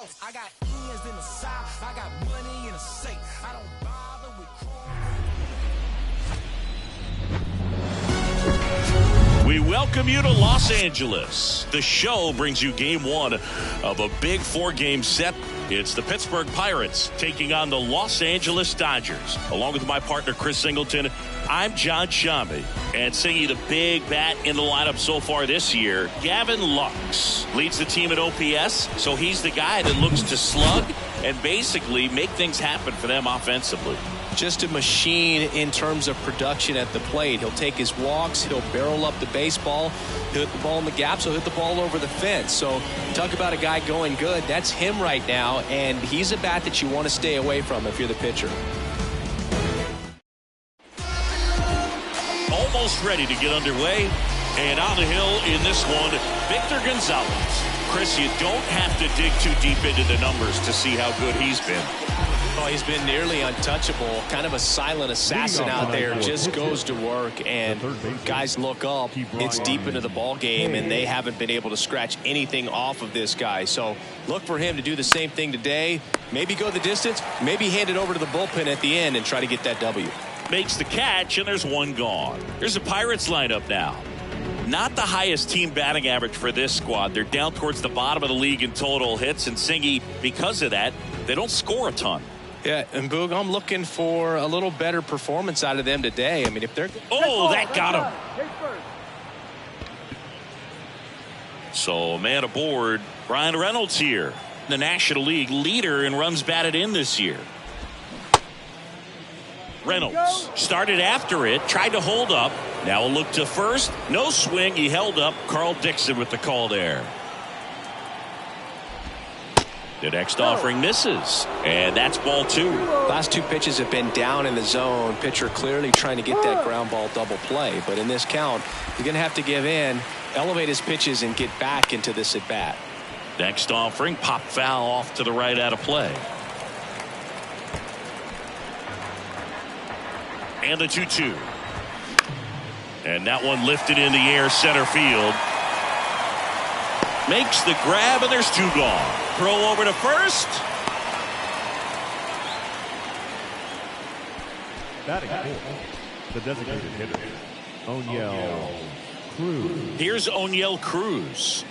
boss. I got ends in the south. I got money in a safe. I don't bother with We welcome you to Los Angeles. The show brings you game one of a big 4-game set. It's the Pittsburgh Pirates taking on the Los Angeles Dodgers. Along with my partner, Chris Singleton, I'm John Shambi. And singing the big bat in the lineup so far this year, Gavin Lux leads the team at OPS. So he's the guy that looks to slug and basically make things happen for them offensively. Just a machine in terms of production at the plate. He'll take his walks. He'll barrel up the baseball. He'll hit the ball in the gaps. He'll hit the ball over the fence. So talk about a guy going good. That's him right now, and he's a bat that you want to stay away from if you're the pitcher. Almost ready to get underway. And on the hill in this one, Victor Gonzalez. Chris, you don't have to dig too deep into the numbers to see how good he's been. Oh, he's been nearly untouchable, kind of a silent assassin out there, just goes to work, and guys look up, it's deep into the ball game, and they haven't been able to scratch anything off of this guy. So look for him to do the same thing today, maybe go the distance, maybe hand it over to the bullpen at the end and try to get that W. Makes the catch, and there's one gone. Here's the Pirates lineup now. Not the highest team batting average for this squad. They're down towards the bottom of the league in total hits, and Singy, because of that, they don't score a ton. Yeah, and Boog, I'm looking for a little better performance out of them today. I mean, if they're... Oh, that got him. So, man aboard, Brian Reynolds here. The National League leader in runs batted in this year. Reynolds started after it, tried to hold up. Now a look to first. No swing. He held up. Carl Dixon with the call there. The next offering misses, and that's ball 2. Last 2 pitches have been down in the zone. Pitcher clearly trying to get that ground ball double play. But in this count, he's going to have to give in, elevate his pitches, and get back into this at bat. Next offering, pop foul off to the right out of play. And the 2-2. And that one lifted in the air center field. Makes the grab, and there's 2 gone. Throw over to first. Batting fourth, the designated hitter, Oneil Cruz. Here's Oneil Cruz.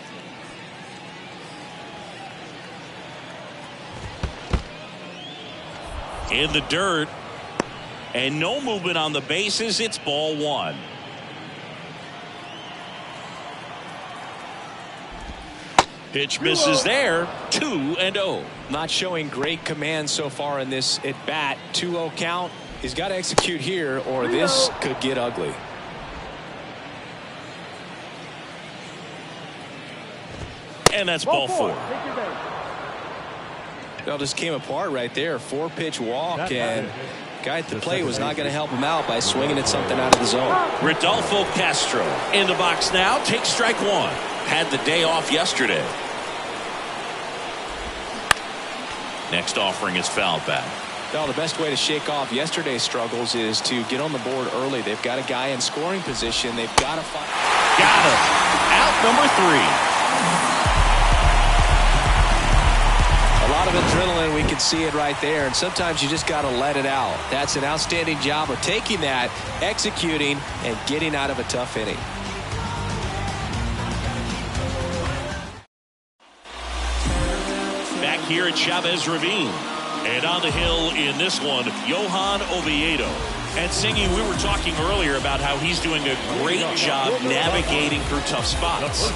In the dirt. And no movement on the bases. It's ball 1. Pitch misses there. 2-0. Not showing great command so far in this at bat. 2-0 count. He's got to execute here, or this could get ugly. And that's ball 4. Well, just came apart right there. 4-pitch walk, and guy at the plate was not going to help him out by swinging at something out of the zone. Rodolfo Castro in the box now. Takes strike 1. Had the day off yesterday. Next offering is fouled back. Well, the best way to shake off yesterday's struggles is to get on the board early. They've got a guy in scoring position. They've got to find. Got him. Out number 3. A lot of adrenaline, we can see it right there, and sometimes you just got to let it out. That's an outstanding job of taking that, executing, and getting out of a tough inning. Back here at Chavez Ravine. And on the hill in this one, Johan Oviedo. And Singy, we were talking earlier about how he's doing a great job navigating through tough spots.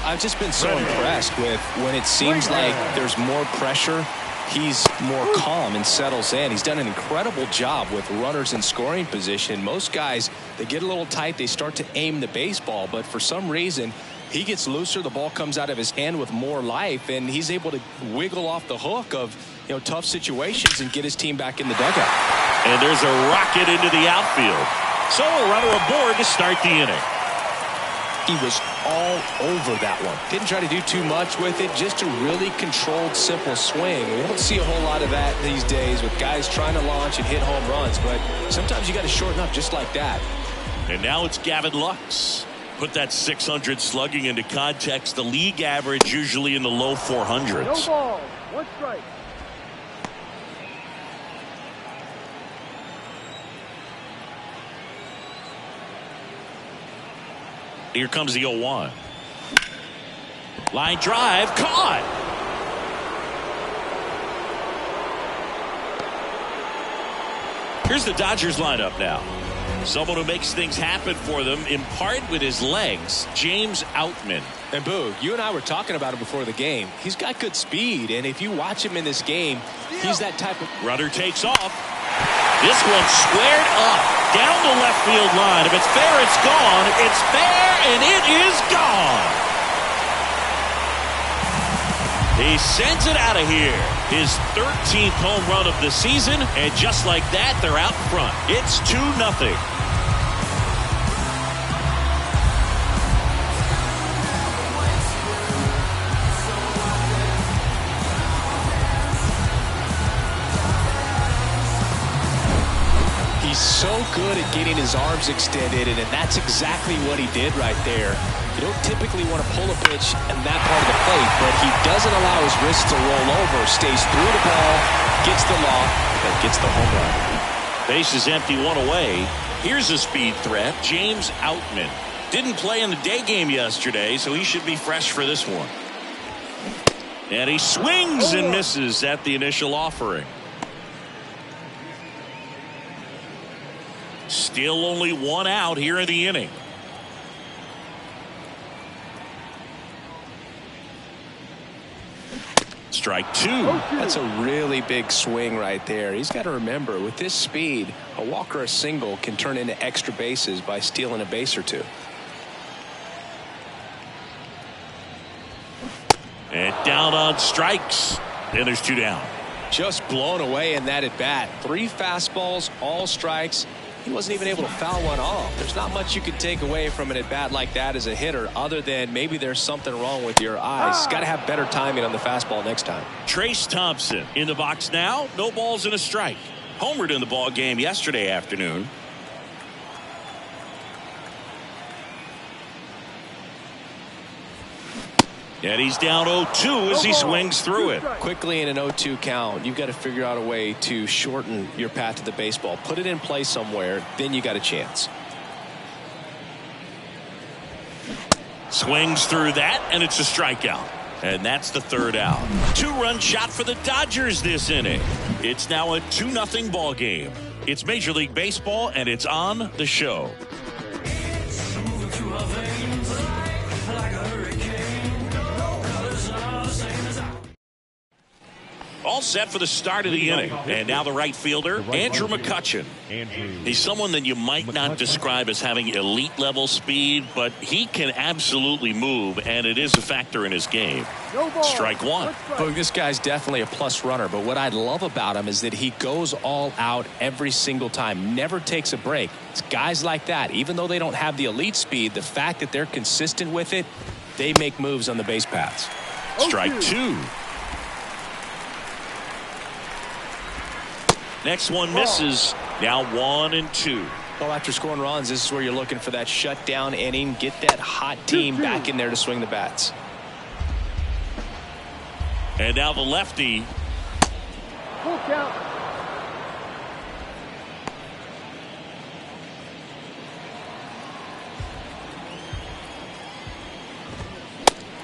I've just been so impressed with when it seems like there's more pressure, he's more calm and settles in. He's done an incredible job with runners in scoring position. Most guys, they get a little tight, they start to aim the baseball, but for some reason, he gets looser, the ball comes out of his hand with more life, and he's able to wiggle off the hook of tough situations and get his team back in the dugout. And there's a rocket into the outfield. So a runner aboard to start the inning. He was all over that one. Didn't try to do too much with it, just a really controlled, simple swing. We don't see a whole lot of that these days with guys trying to launch and hit home runs, but sometimes you got to shorten up just like that. And now it's Gavin Lux. Put that 600 slugging into context. The league average usually in the low 400s. No ball. 1 strike. Here comes the 0-1. Line drive, caught. Here's the Dodgers lineup now. Someone who makes things happen for them, in part with his legs, James Outman. And Boog, you and I were talking about it before the game. He's got good speed, and if you watch him in this game, he's that type of... Runner takes off. This one squared up down the left field line. If it's fair, it's gone. It's fair, and it is gone. He sends it out of here. His 13th home run of the season, and just like that, they're out front. It's 2-0. He's so good at getting his arms extended, and that's exactly what he did right there. You don't typically want to pull a pitch in that part of the plate, but he doesn't allow his wrist to roll over, stays through the ball, gets the lob, and gets the home run. Base is empty, 1 away. Here's a speed threat, James Outman. Didn't play in the day game yesterday, so he should be fresh for this one. And he swings and misses at the initial offering. Still only 1 out here in the inning. Strike 2. That's a really big swing right there. He's got to remember, with this speed, a walk or a single can turn into extra bases by stealing a base or two. And down on strikes. And there's 2 down. Just blown away in that at bat. 3 fastballs, all strikes. He wasn't even able to foul one off. There's not much you can take away from an at bat like that as a hitter, other than maybe there's something wrong with your eyes. Got to have better timing on the fastball next time. Trace Thompson in the box now. No balls and a strike. Homered in the ball game yesterday afternoon. And he's down 0-2 as he swings through it. Quickly in an 0-2 count, you've got to figure out a way to shorten your path to the baseball. Put it in play somewhere, then you got a chance. Swings through that, and it's a strikeout. And that's the 3rd out. 2-run shot for the Dodgers this inning. It's now a 2-0 ball game. It's Major League Baseball, and it's on the show. All set for the start of the inning. And now the right fielder, Andrew McCutchen. He's someone that you might not describe as having elite level speed, but he can absolutely move, and it is a factor in his game. Strike 1. Boog, this guy's definitely a plus runner, but what I love about him is that he goes all out every single time, never takes a break. It's guys like that, even though they don't have the elite speed, the fact that they're consistent with it, they make moves on the base paths. Strike 2. Next one misses. Now 1-2. Well, after scoring runs, this is where you're looking for that shutdown inning. Get that hot team back in there to swing the bats. And now the lefty. Full count.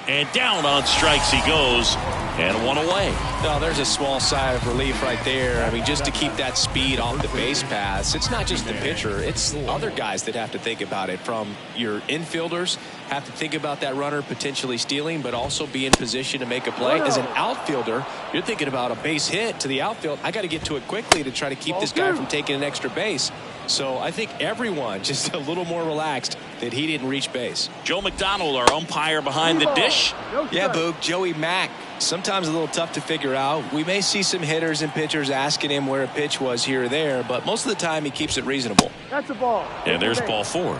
And down on strikes he goes. And 1 away. No, there's a small sigh of relief right there. I mean, just to keep that speed off the base paths. It's not just the pitcher. It's other guys that have to think about it. From your infielders have to think about that runner potentially stealing, but also be in position to make a play. As an outfielder, you're thinking about a base hit to the outfield. I got to get to it quickly to try to keep this guy from taking an extra base. So I think everyone just a little more relaxed that he didn't reach base. Joe McDonald, our umpire behind the dish. Yeah, Boog, Joey Mack. Sometimes a little tough to figure out. We may see some hitters and pitchers asking him where a pitch was here or there, but most of the time he keeps it reasonable. That's a ball. And there's ball 4.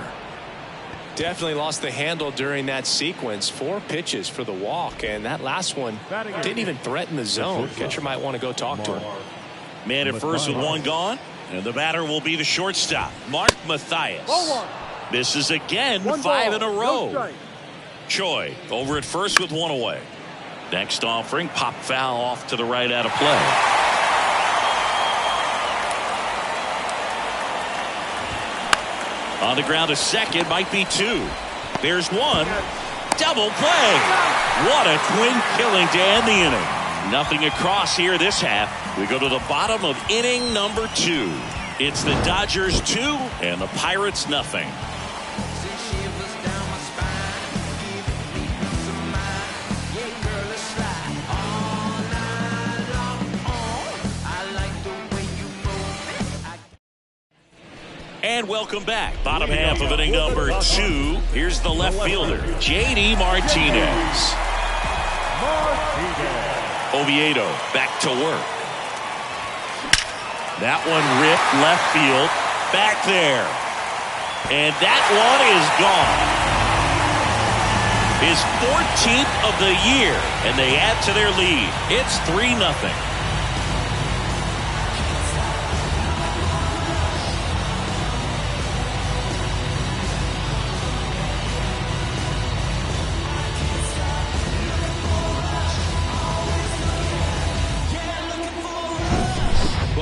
Definitely lost the handle during that sequence. 4 pitches for the walk, and that last one didn't even threaten the zone. Catcher might want to go talk to him. Man at first with 1 gone, and the batter will be the shortstop, Mark Mathias. Misses again, 1 5 ball, in a no row. strike. Choi over at first with 1 away. Next offering, pop foul off to the right out of play. On the ground to second, might be 2. There's 1. Double play. What a twin killing to end the inning. Nothing across here this half. We go to the bottom of inning number 2. It's the Dodgers 2 and the Pirates nothing. And welcome back. Bottom half of inning number 2. Here's the left fielder, JD Martinez. Oviedo back to work. That one ripped left field. Back there. And that one is gone. His 14th of the year. And they add to their lead. It's 3-0.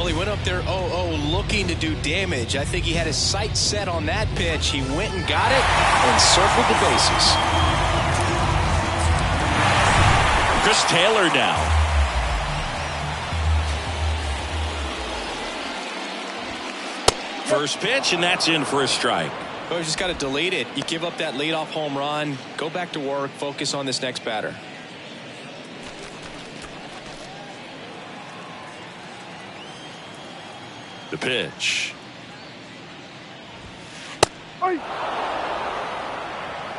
He went up there 0-0 looking to do damage. I think he had his sights set on that pitch. He went and got it and circled the bases. Chris Taylor now. First pitch, and that's in for a strike. Oh, you just got to delete it. You give up that leadoff home run. Go back to work. Focus on this next batter. The pitch. I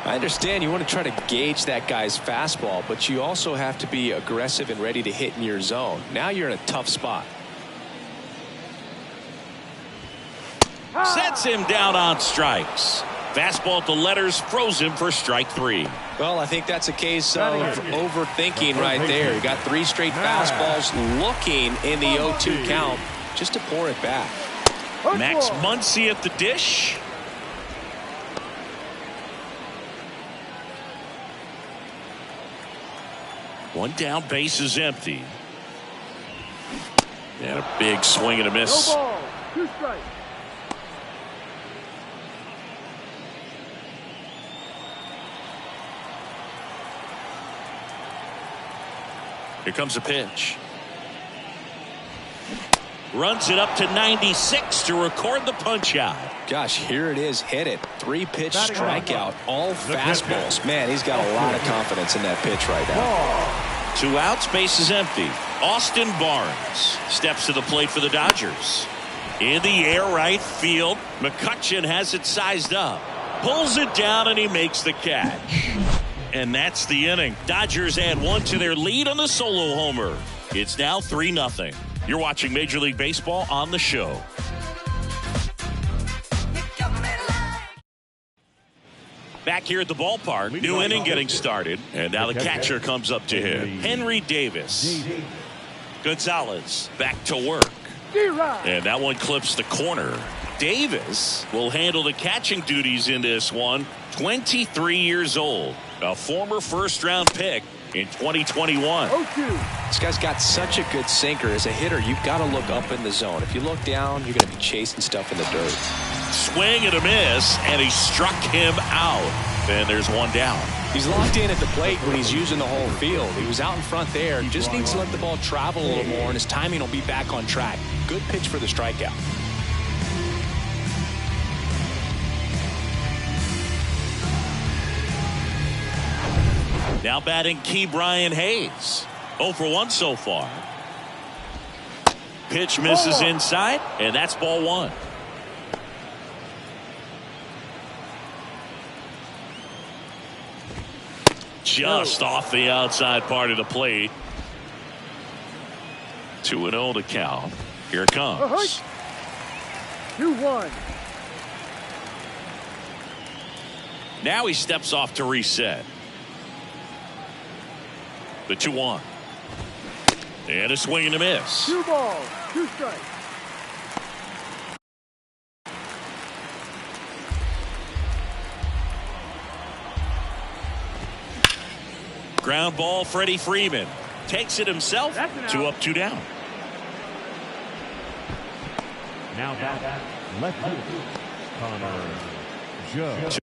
understand you want to try to gauge that guy's fastball, but you also have to be aggressive and ready to hit in your zone. Now you're in a tough spot. Sets him down on strikes. Fastball at the letters froze him for strike 3. Well, I think that's a case of overthinking right there. You got 3 straight fastballs looking in the 0-2 count. Just to pour it back. Max Muncy at the dish. One down, base is empty. And a big swing and a miss. No ball, 2 strikes. Here comes a pitch. Runs it up to 96 to record the punch out. Gosh, here it is. Hit it. 3-pitch strikeout. All fastballs. Man, he's got a lot of confidence in that pitch right now. 2 outs, base is empty. Austin Barnes steps to the plate for the Dodgers. In the air right field. McCutchen has it sized up. Pulls it down and he makes the catch. And that's the inning. Dodgers add 1 to their lead on the solo homer. It's now 3-0. You're watching Major League Baseball on the show. Back here at the ballpark, new inning getting started. And now the catcher comes up to him. Henry Davis. Gonzalez back to work. And that one clips the corner. Davis will handle the catching duties in this one. 23 years old. A former first-round pick in 2021. This guy's got such a good sinker. As a hitter, you've got to look up in the zone. If you look down, you're going to be chasing stuff in the dirt. Swing and a miss, and he struck him out. And there's one down. He's locked in at the plate when he's using the whole field. He was out in front there. He just needs to let the ball travel a little more, and his timing will be back on track. Good pitch for the strikeout. Now batting Ke'Bryan Hayes. 0 for 1 so far. Pitch misses inside, and that's ball 1. Just off the outside part of the plate. 2-0 to count. Here it comes. 2-1. Now he steps off to reset. The 2-1. And a swing and a miss. 2 balls, 2 strikes. Ground ball, Freddie Freeman takes it himself. 2 up, 2 down. Now back, left fielder, Connor Joe.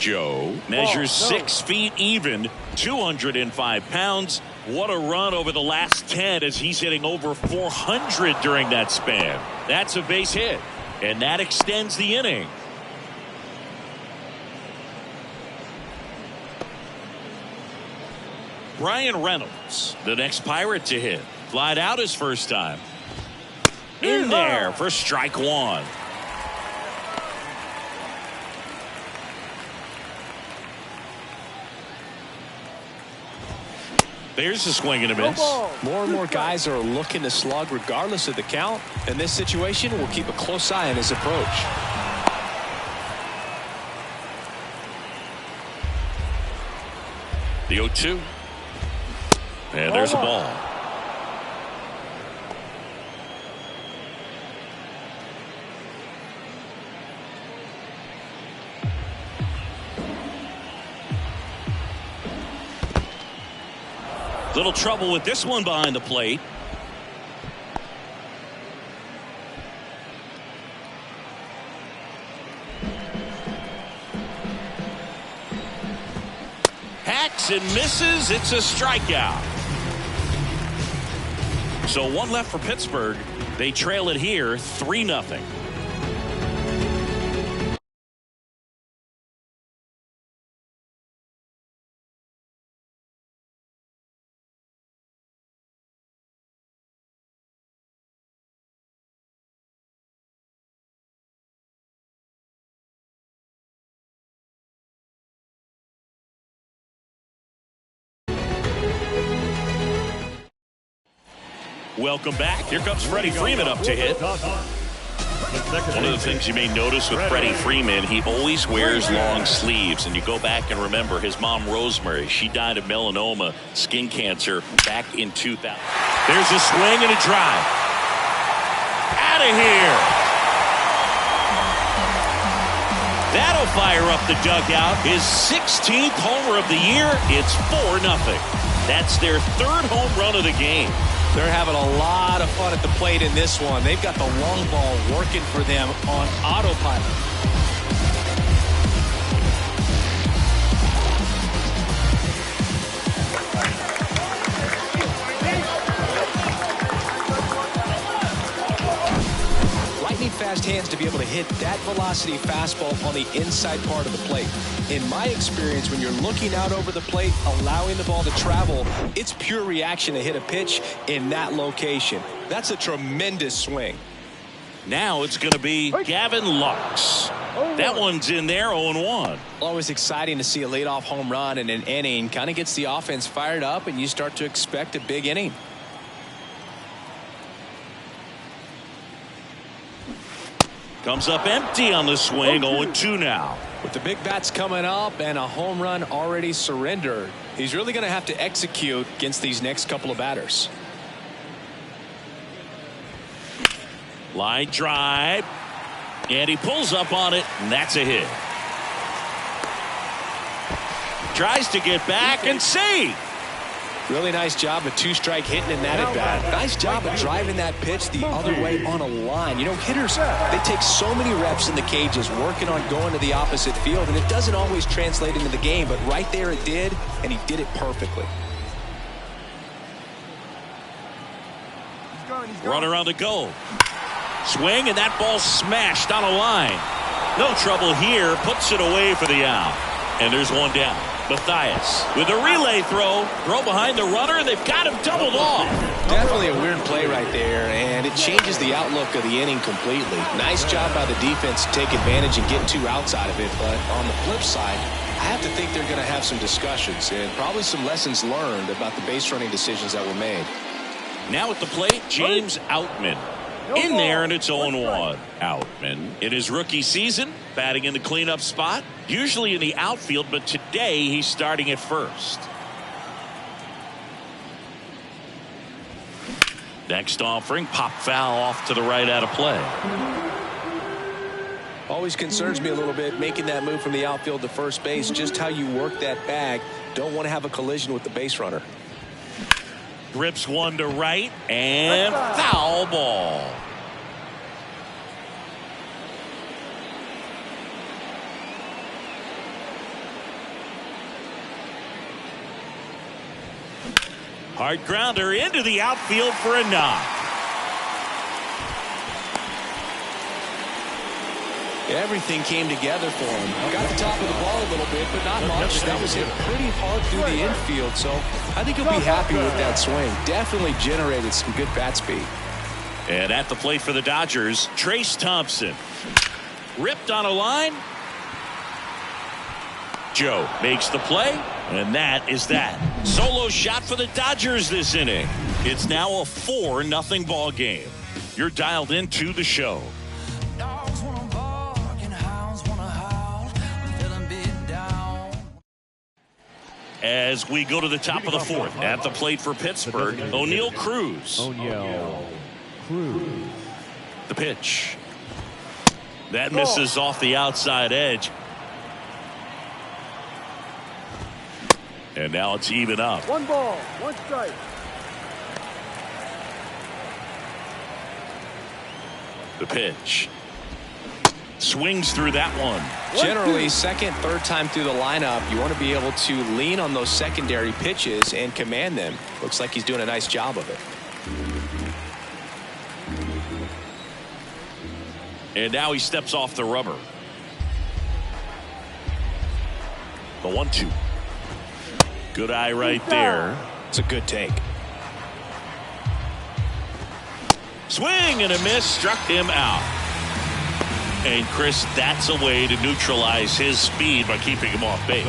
Joe measures 6 feet even, 205 pounds. What a run over the last 10 as he's hitting over 400 during that span. That's a base hit, and that extends the inning. Brian Reynolds, the next Pirate to hit. Flied out his first time. In there for strike 1. There's a swing and a miss. More and more guys are looking to slug regardless of the count. In this situation, we'll keep a close eye on his approach. The 0-2. And there's a ball. Little trouble with this one behind the plate. Hacks and misses. It's a strikeout. So 1 left for Pittsburgh. They trail it here 3-0. Welcome back. Here comes Freddie Freeman up to hit. One of the things you may notice with Freddie Freeman, he always wears long sleeves. And you go back and remember his mom, Rosemary, she died of melanoma, skin cancer, back in 2000. There's a swing and a drive. Out of here. That'll fire up the dugout. His 16th homer of the year. It's 4-0. That's their 3rd home run of the game. They're having a lot of fun at the plate in this one. They've got the long ball working for them on autopilot. Lightning fast hands to be able to hit that velocity fastball on the inside part of the plate. In my experience, when you're looking out over the plate, allowing the ball to travel, it's pure reaction to hit a pitch in that location. That's a tremendous swing. Now it's going to be Gavin Lux. That one's in there, 0-1. Always exciting to see a leadoff home run in an inning. Kind of gets the offense fired up, and you start to expect a big inning. Comes up empty on the swing, 0-2 now. With the big bats coming up and a home run already surrendered, he's really going to have to execute against these next couple of batters. Line drive, and he pulls up on it, and that's a hit. Tries to get back and save. Really nice job of 2-strike hitting in that at bat. Nice job of driving that pitch the other way on a line. You know, hitters, they take so many reps in the cages working on going to the opposite field, and it doesn't always translate into the game, but right there it did, and he did it perfectly. Runner on the go. Swing, and that ball smashed on a line. No trouble here. Puts it away for the out. And there's one down. Mathias with a relay throw behind the runner, and they've got him doubled off. Definitely a weird play right there, and it changes the outlook of the inning completely. Nice job by the defense to take advantage and get 2 outs out of it, but on the flip side, I have to think they're going to have some discussions and probably some lessons learned about the base running decisions that were made. Now at the plate, James Outman. In there, and it's 0-1. Outman, in his rookie season, batting in the cleanup spot, usually in the outfield, but today he's starting at first. Next offering, pop foul off to the right out of play. Always concerns me a little bit making that move from the outfield to first base. Just how you work that bag. Don't want to have a collision with the base runner. Rips one to right and foul ball. Hard grounder into the outfield for a knock. Everything came together for him. Got the top of the ball a little bit, but not much. That was hit pretty hard through the infield, so I think he'll be happy with that swing. Definitely generated some good bat speed. And at the plate for the Dodgers, Trace Thompson. Ripped on a line. Joe makes the play, and that is that. Solo shot for the Dodgers this inning. It's now a 4-0 ball game. You're dialed into the show. Dogs wanna bark and hounds wanna howl. Let 'em be down. As we go to the top of the fourth, at the plate for Pittsburgh, O'Neal Cruz. O'Neal Cruz. The pitch. That misses off the outside edge. And now it's even up. 1 ball, 1 strike. The pitch. Swings through that one. Generally, second, third time through the lineup, you want to be able to lean on those secondary pitches and command them. Looks like he's doing a nice job of it. And now he steps off the rubber. The 1-2. Good eye right there. It's a good take. Swing and a miss, struck him out. And Chris, that's a way to neutralize his speed by keeping him off base.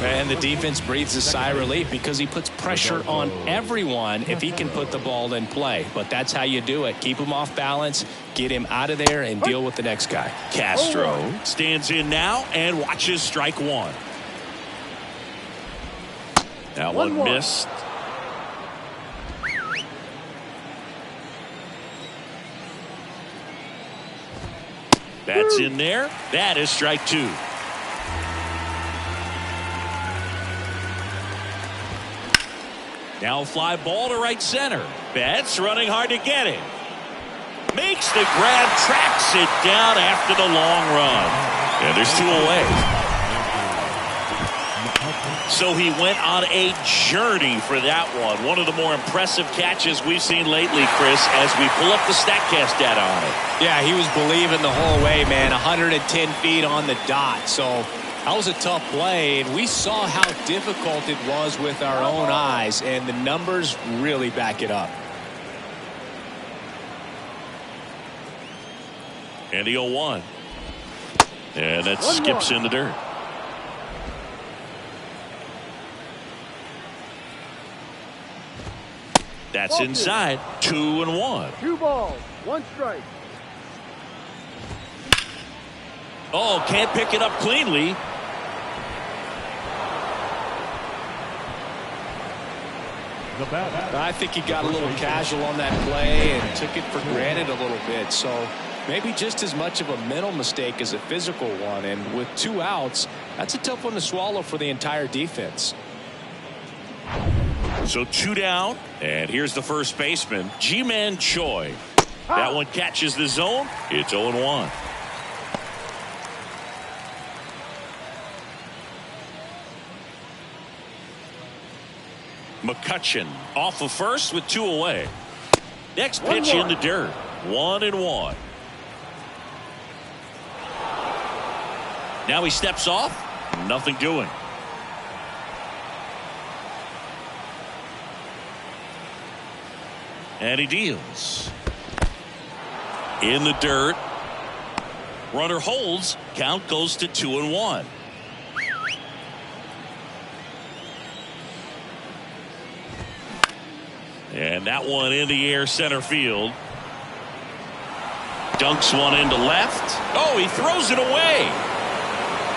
And the defense breathes a sigh of relief because he puts pressure on everyone if he can put the ball in play. But that's how you do it. Keep him off balance, get him out of there, and deal with the next guy. Castro stands in now and watches strike one. That one missed. That's in there. That is strike two. Now fly ball to right center. Betts running hard to get it. Makes the grab, tracks it down after the long run. And there's 2 away. So he went on a journey for that one. One of the more impressive catches we've seen lately, Chris, as we pull up the StatCast data on it. Yeah, he was believing the whole way, man. 110 feet on the dot. So that was a tough play, and we saw how difficult it was with our own eyes, and the numbers really back it up. And the 0-1. And that skips in the dirt. That's inside. 2-1. 2 balls, 1 strike. Oh, can't pick it up cleanly. I think he got a little casual on that play and took it for granted a little bit. So maybe just as much of a mental mistake as a physical one. And with 2 outs, that's a tough one to swallow for the entire defense. So 2 down, and here's the first baseman, Ji-Man Choi. That one catches the zone. It's 0-1. McCutchen off of first with 2 away. Next pitch in the dirt. 1-1. Now he steps off. Nothing doing. And he deals. In the dirt. Runner holds. Count goes to 2-1. And that one in the air center field. Dunks one into left. Oh, he throws it away.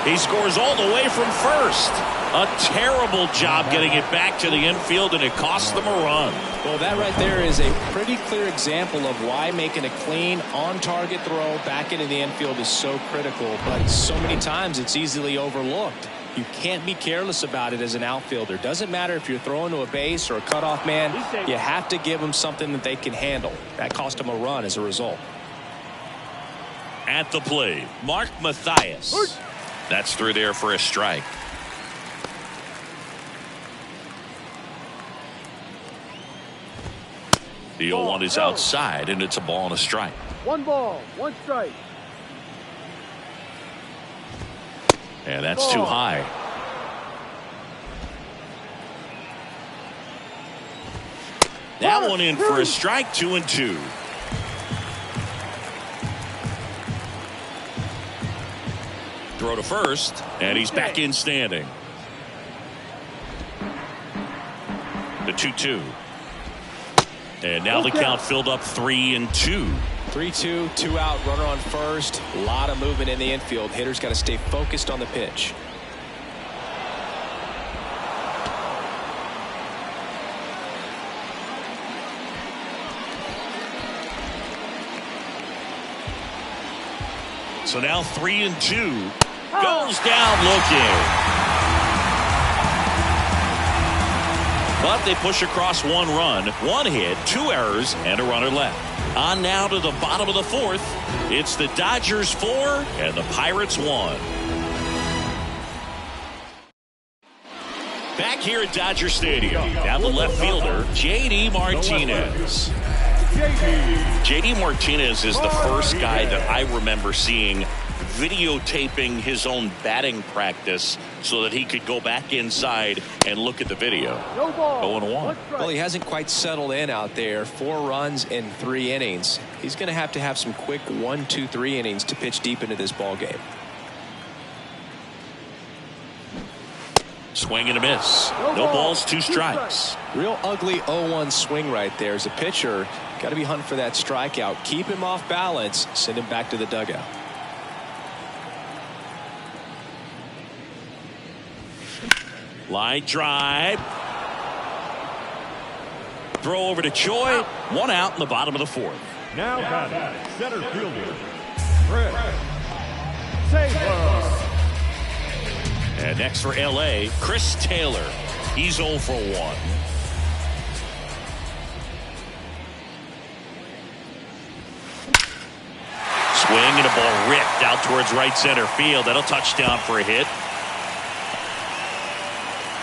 He scores all the way from first. A terrible job getting it back to the infield, and it cost them a run. Well, that right there is a pretty clear example of why making a clean, on-target throw back into the infield is so critical, but so many times it's easily overlooked. You can't be careless about it as an outfielder. Doesn't matter if you're throwing to a base or a cutoff man, you have to give them something that they can handle. That cost them a run as a result. At the plate, Mark Mathias. That's through there for a strike. The 0-1 is outside, and it's a ball and a strike. 1 ball, 1 strike. And that's too high. That one in for a strike, 2-2. Throw to first, and he's back in standing. The 2-2. And now the count filled up 3-2. 3-2, 2 out, runner on first. A lot of movement in the infield. Hitters got to stay focused on the pitch. So now 3-2. Goes down looking. But they push across 1 run, 1 hit, 2 errors, and a runner left. On now to the bottom of the 4th. It's the Dodgers 4 and the Pirates 1. Back here at Dodger Stadium, down the left fielder, J.D. Martinez. J.D. Martinez is the first guy that I remember seeing videotaping his own batting practice so that he could go back inside and look at the video. 0-1. Well, he hasn't quite settled in out there. 4 runs in 3 innings. He's going to have some quick 1, 2, 3 innings to pitch deep into this ball game. Swing and a miss. No balls, 2 strikes. Real ugly 0-1 swing right there. As a pitcher, got to be hunting for that strikeout. Keep him off balance. Send him back to the dugout. Line drive. Throw over to Choi. 1 out in the bottom of the 4th. Now batting, center fielder, Chris Taylor. And next for L.A., Chris Taylor. He's 0 for 1. Swing and a ball ripped out towards right center field. That'll touchdown for a hit.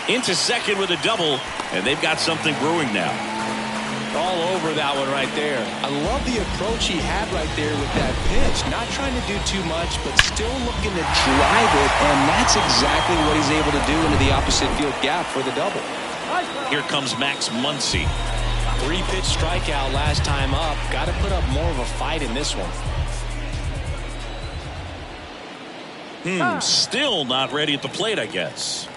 Into second with a double, and they've got something brewing now. All over that one right there. I love the approach he had right there with that pitch. Not trying to do too much, but still looking to drive it, and that's exactly what he's able to do into the opposite field gap for the double. Here comes Max Muncy. 3-pitch strikeout last time up. Got to put up more of a fight in this one. Still not ready at the plate, I guess.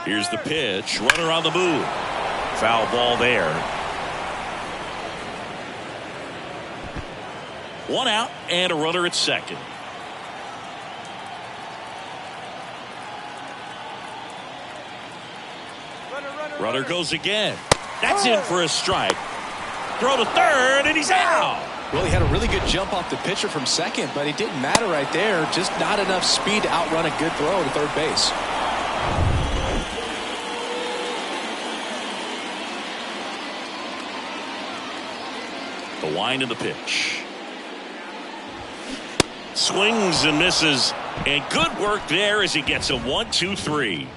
Here's the pitch. Runner on the move. Foul ball there. 1 out and a runner at second. Runner goes again. That's in for a strike. Throw to third, and he's out. Well, he had a really good jump off the pitcher from second, but it didn't matter right there. Just not enough speed to outrun a good throw to third base. The wind of the pitch. Swings and misses, and good work there as he gets a 1-2-3.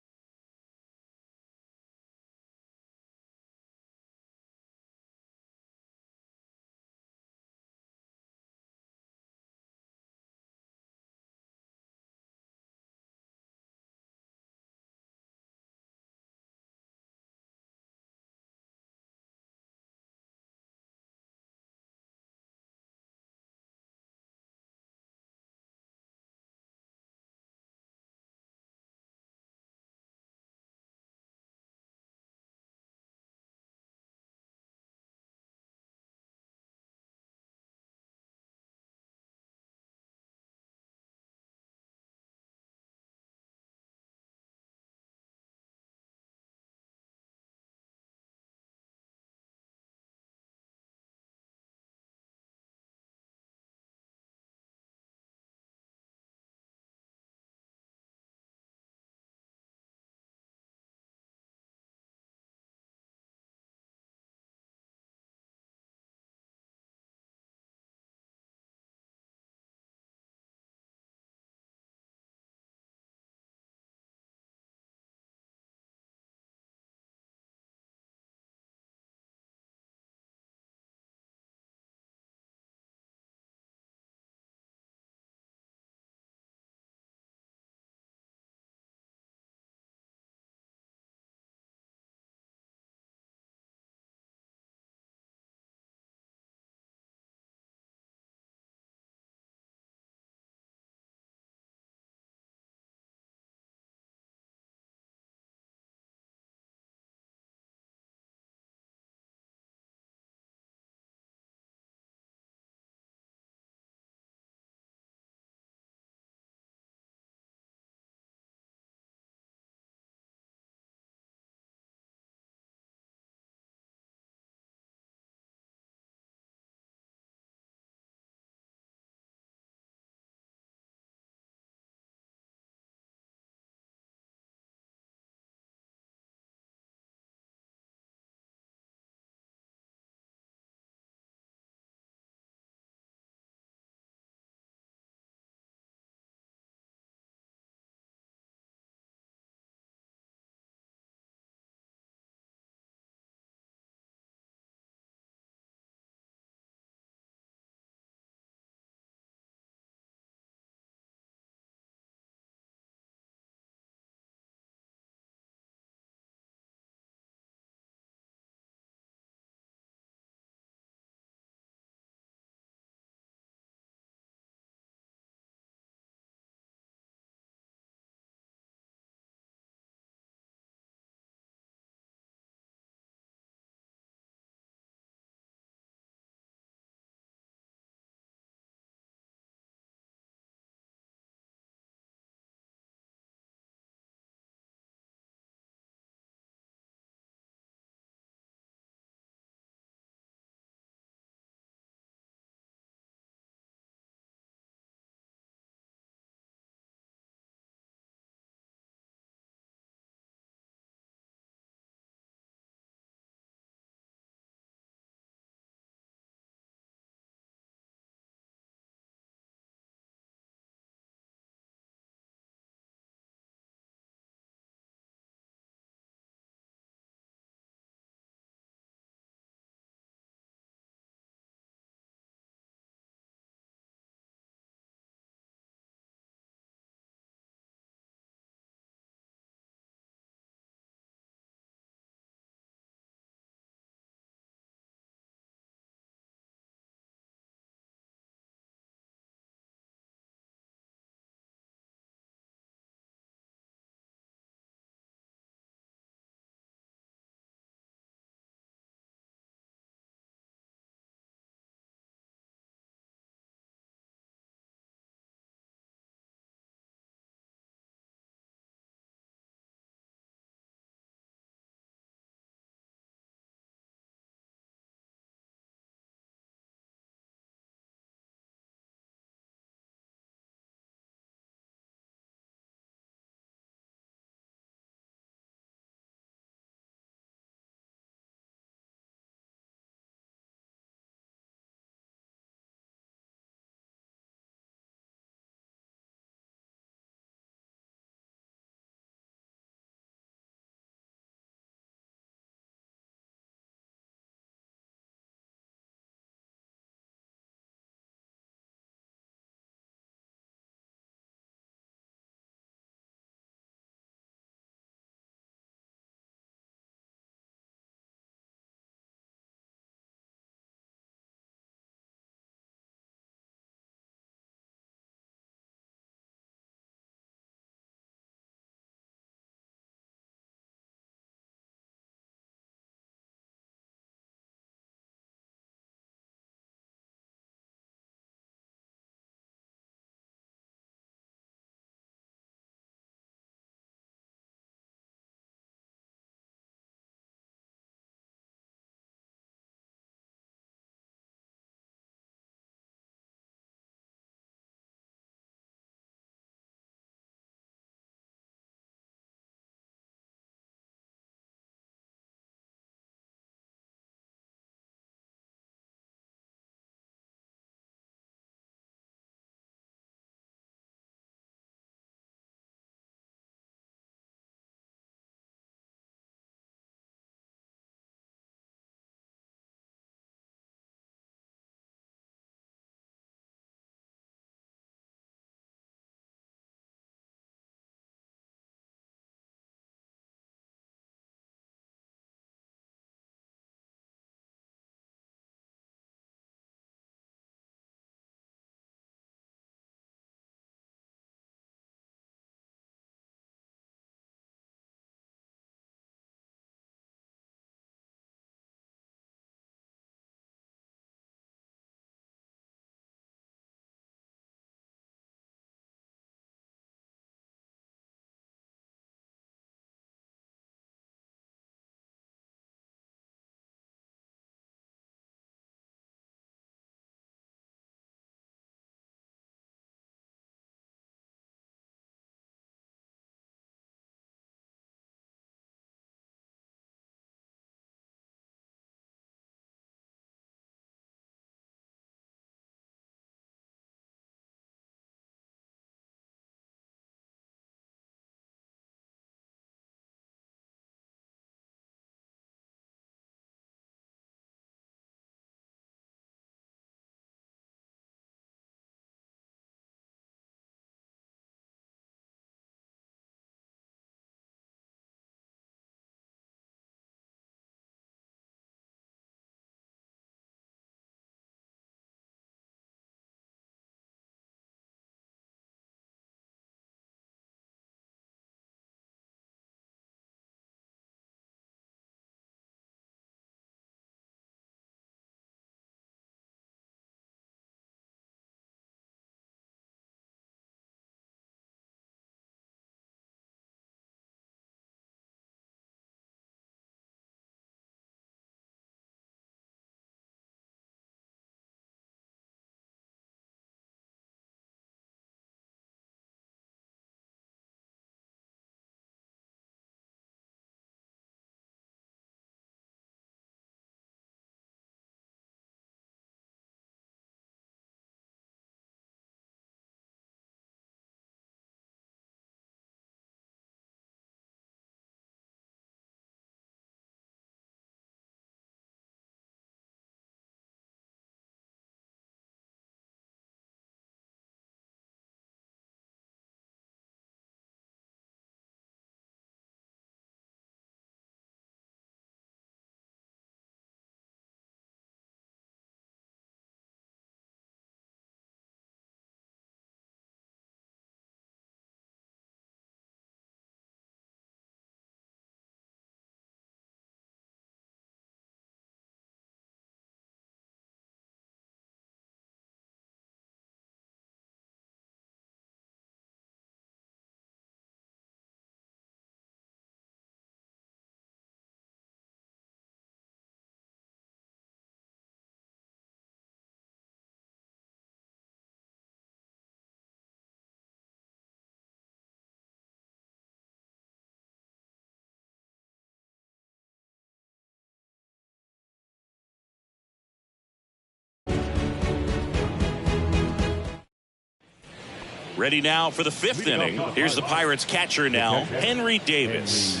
Ready now for the 5th inning. Here's the Pirates catcher now, Henry Davis.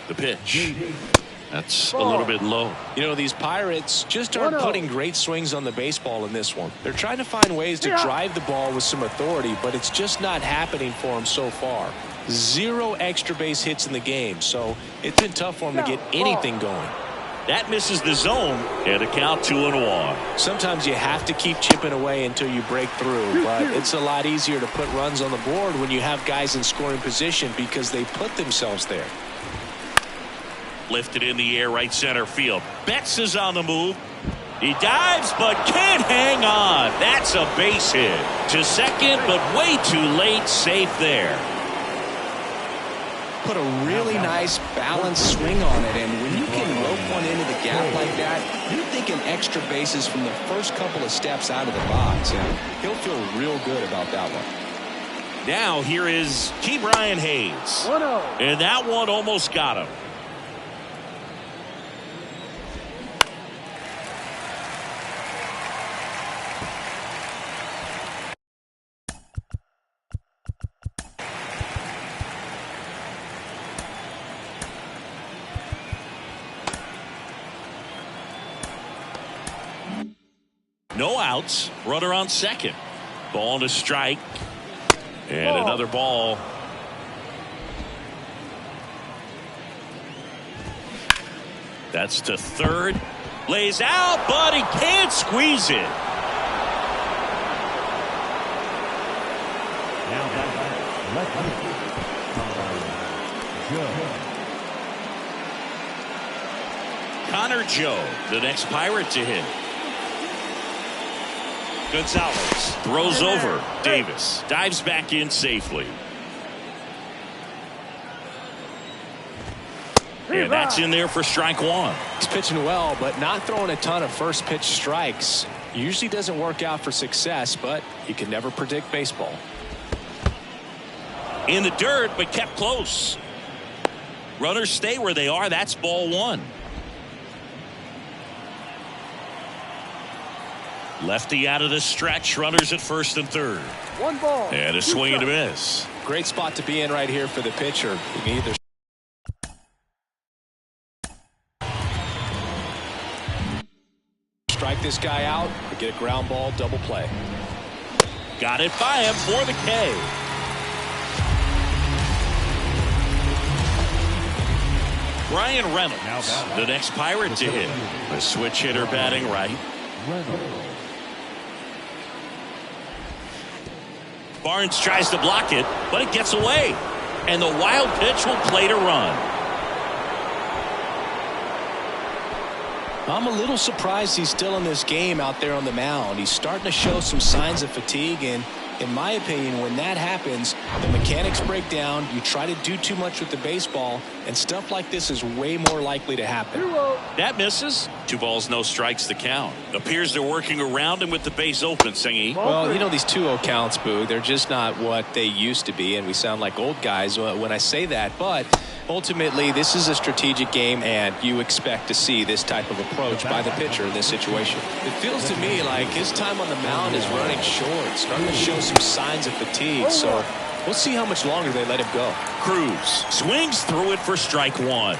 The pitch. That's a little bit low. You know, these Pirates just aren't putting great swings on the baseball in this one. They're trying to find ways to drive the ball with some authority, but it's just not happening for them so far. 0 extra base hits in the game, so it's been tough for them to get anything going. That misses the zone, and a count 2-1. Sometimes you have to keep chipping away until you break through, but it's a lot easier to put runs on the board when you have guys in scoring position because they put themselves there. Lifted in the air, right center field. Betts is on the move. He dives, but can't hang on. That's a base hit. To second, but way too late. Safe there. Put a really nice balanced swing on it, and when you can rope one into the gap like that, you're thinking extra bases from the first couple of steps out of the box, and he'll feel real good about that one. Now here is Ke'Bryan Hayes. 1-0. And that one almost got him. No outs. Runner on second. Ball to strike. And another ball. That's to third. Lays out, but he can't squeeze it. Now back, Connor Joe, the next Pirate to hit. Gonzalez throws over. Davis dives back in safely. And that's in there for strike one. He's pitching well, but not throwing a ton of first pitch strikes. Usually doesn't work out for success, but you can never predict baseball. In the dirt, but kept close. Runners stay where they are. That's ball one. Lefty out of the stretch. Runners at first and third. 1 ball. And a swing and a miss. Great spot to be in right here for the pitcher. You can either strike this guy out or get a ground ball double play. Got it by him for the K. Brian Reynolds, the next Pirate to hit. A switch hitter batting right. Barnes tries to block it, but it gets away. And the wild pitch will play to run. I'm a little surprised he's still in this game out there on the mound. He's starting to show some signs of fatigue, and in my opinion, when that happens, the mechanics break down, you try to do too much with the baseball, and stuff like this is way more likely to happen. That misses. 2 balls, no strikes to count. Appears they're working around him with the base open, Singy. Well, you know, these 2-0 counts, Boo, they're just not what they used to be, and we sound like old guys when I say that, but ultimately, this is a strategic game, and you expect to see this type of approach by the pitcher in this situation. It feels to me like his time on the mound is running short, starting to show some signs of fatigue, so we'll see how much longer they let him go. Cruz swings through it for strike one.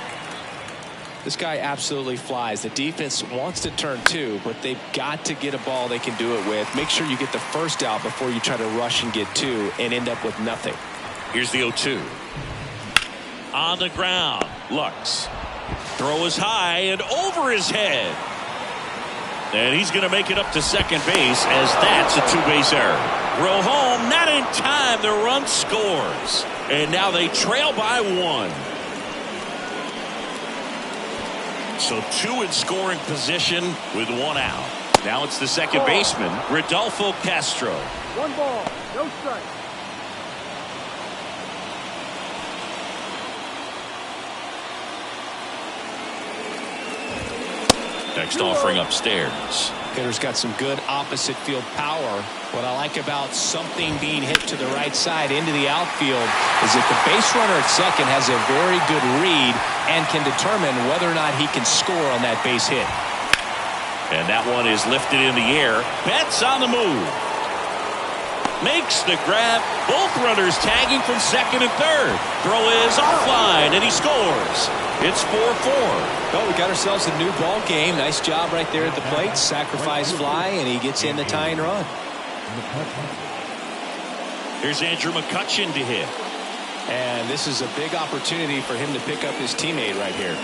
This guy absolutely flies. The defense wants to turn 2, but they've got to get a ball they can do it with. Make sure you get the first out before you try to rush and get 2 and end up with nothing. Here's the 0-2. On the ground. Lux. Throw is high and over his head. And he's going to make it up to second base as that's a 2-base error. Row home, not in time. The run scores. And now they trail by 1. So 2 in scoring position with 1 out. Now it's the second baseman, Rodolfo Castro. 1 ball, no strike. Next offering upstairs. Hitter's got some good opposite field power. What I like about something being hit to the right side into the outfield is that the base runner at second has a very good read and can determine whether or not he can score on that base hit. And that one is lifted in the air. Betts on the move. makes the grab. Both runners tagging from second and third. Throw is offline, and he scores. It's 4-4. Well, we got ourselves a new ball game. Nice job right there at the plate. Sacrifice fly, and he gets in the tying run. Here's Andrew McCutchen to hit. And this is a big opportunity for him to pick up his teammate right here.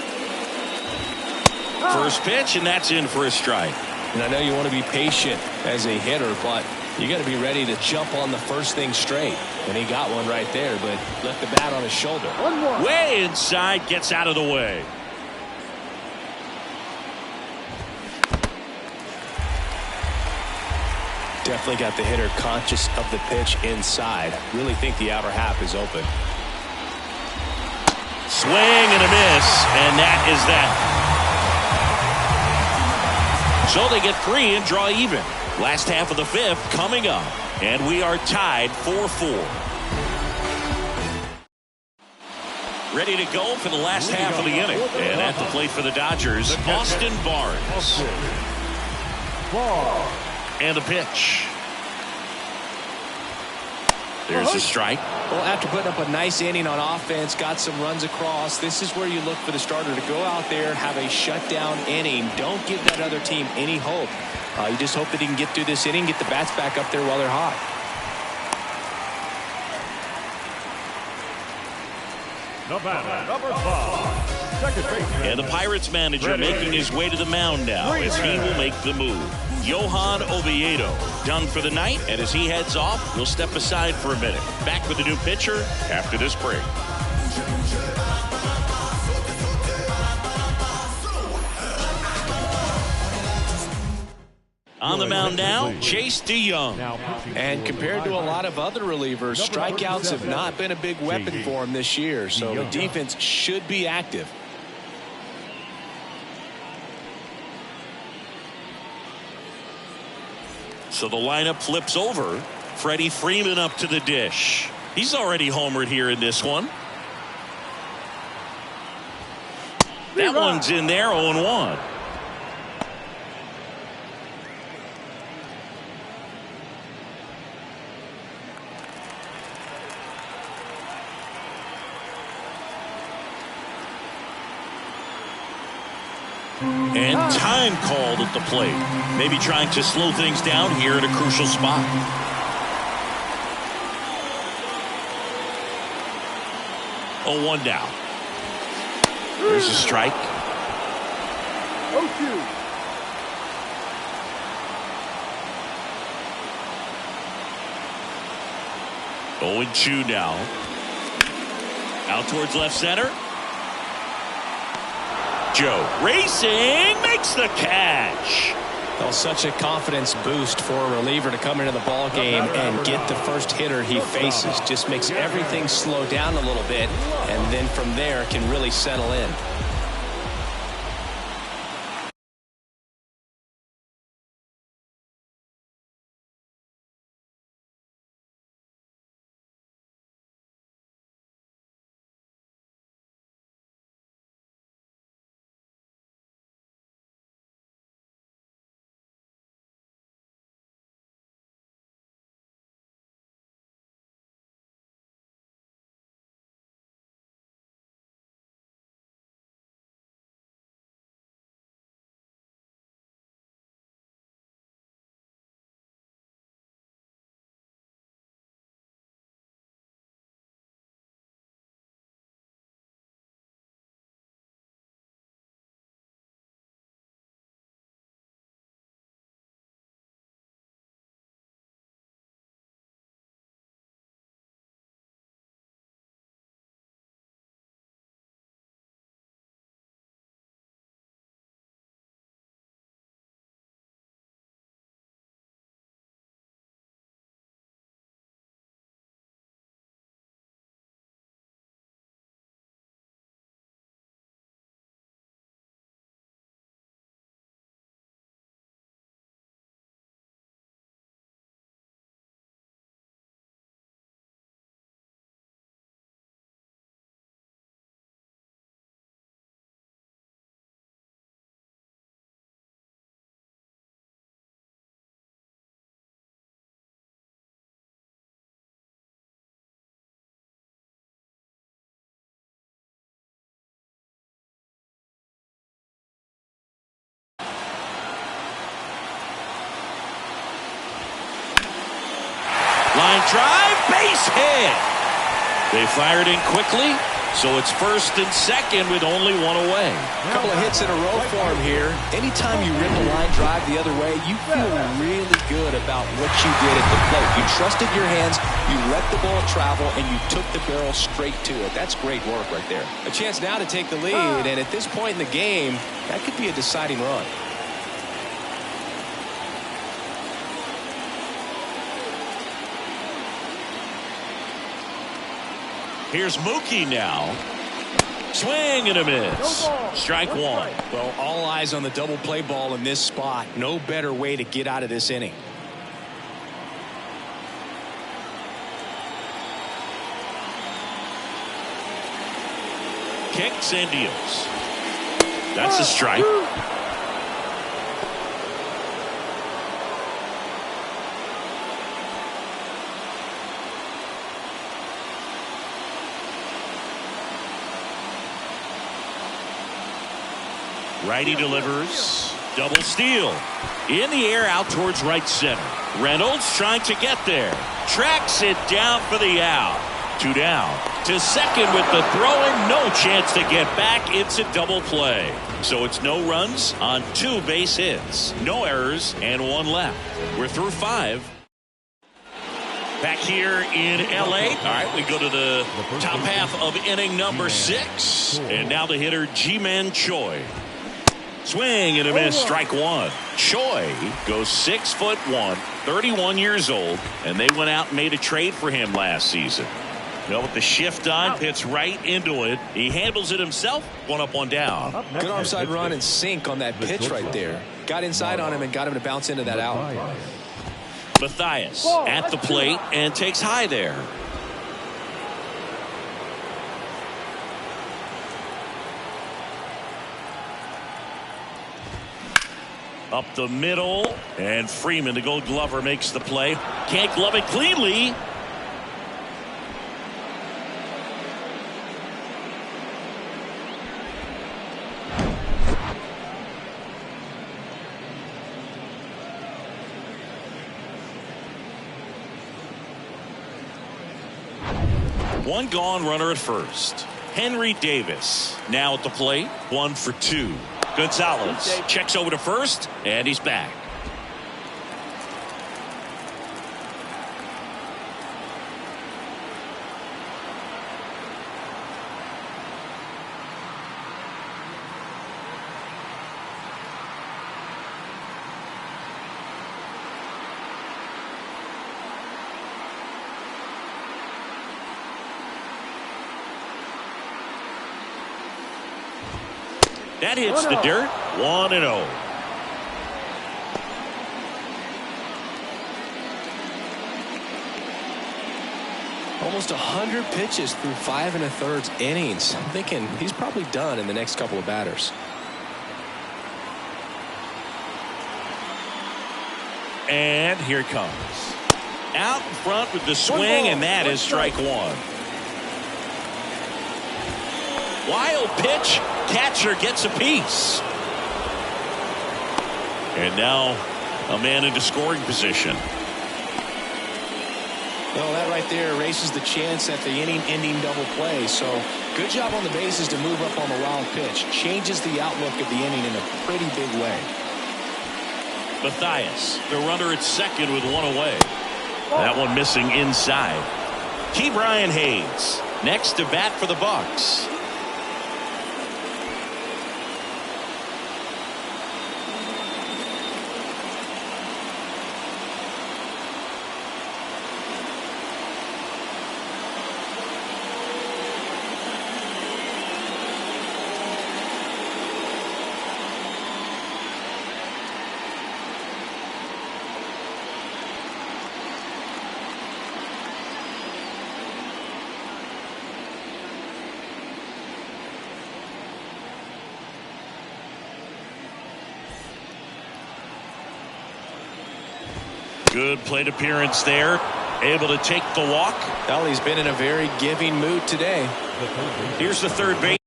First pitch, and that's in for a strike. And I know you want to be patient as a hitter, but you got to be ready to jump on the first thing straight. And he got one right there, but left the bat on his shoulder. 1-1. Way inside, gets out of the way. Definitely got the hitter conscious of the pitch inside. Really think the outer half is open. Swing and a miss, and that is that. So they get 3 and draw even. Last half of the 5th coming up, and we are tied 4-4. Ready to go for the last half of the inning. And at the plate for the Dodgers, Austin Barnes. And the pitch. There's a strike. Well, after putting up a nice inning on offense, got some runs across, this is where you look for the starter to go out there, have a shutdown inning. Don't give that other team any hope. You just hope that he can get through this inning, get the bats back up there while they're hot. The batter, number 5, second baseman. And the Pirates manager making his way to the mound now as he will make the move. Johan Oviedo done for the night, and as he heads off, we'll step aside for a minute. Back with a new pitcher after this break. On the mound now, Chase DeYoung. And compared to a lot of other relievers, strikeouts have not been a big weapon for him this year, so the defense should be active. So the lineup flips over. Freddie Freeman up to the dish. He's already homered here in this one. That one's in there, 0-1. And time called at the plate. Maybe trying to slow things down here at a crucial spot. Oh, 1 down. There's a strike. 0-2. Oh, 2 now. Out towards left center. Joe racing, makes the catch. Well, such a confidence boost for a reliever to come into the ball game and get the first hitter he faces. Just makes everything slow down a little bit, and then from there can really settle in. Line drive, base hit. They fired in quickly, so it's first and second with only one away. A couple of hits in a row for him here. Anytime you rip a line drive the other way, you feel really good about what you did at the plate. You trusted your hands, you let the ball travel, and you took the barrel straight to it. That's great work right there. A chance now to take the lead, and at this point in the game, that could be a deciding run. Here's Mookie now. Swing and a miss. Strike one. Well, all eyes on the double play ball in this spot. No better way to get out of this inning. Kicks and deals. That's a strike. Righty delivers. Double steal. In the air out towards right center. Reynolds trying to get there. Tracks it down for the out. 2 down. To second with the throw and no chance to get back. It's a double play. So it's no runs on 2 base hits. No errors and 1 left. We're through 5. Back here in L.A. All right, we go to the top half of inning number 6. And now the hitter Ji-Man Choi. Swing and a miss, strike one. Choi goes 6'1", 31 years old, and they went out and made a trade for him last season. Well, with the shift on, hits right into it. He handles it himself. 1 up, 1 down. Good arm side run and sink on that pitch right there. Got inside on him and got him to bounce into that out. Matthias at the plate and takes high there. Up the middle, and Freeman, the Gold Glover, makes the play. Can't glove it cleanly. One gone, runner at first. Henry Davis now at the plate, 1 for 2. Gonzalez checks over to first, and he's back. That hits the dirt. 1-0. Almost 100 pitches through 5 1/3 innings. I'm thinking he's probably done in the next couple of batters. And here it comes. Out in front with the swing, and that is strike one. Wild pitch. Catcher gets a piece. And now a man into scoring position. Well, that right there erases the chance at the inning-ending double play. So good job on the bases to move up on the wild pitch. Changes the outlook of the inning in a pretty big way. Matthias, the runner at second with 1 away. That one missing inside. Ke'Bryan Hayes next to bat for the Bucks. Good plate appearance there. Able to take the walk. Well, he's been in a very giving mood today. Here's the third baseman.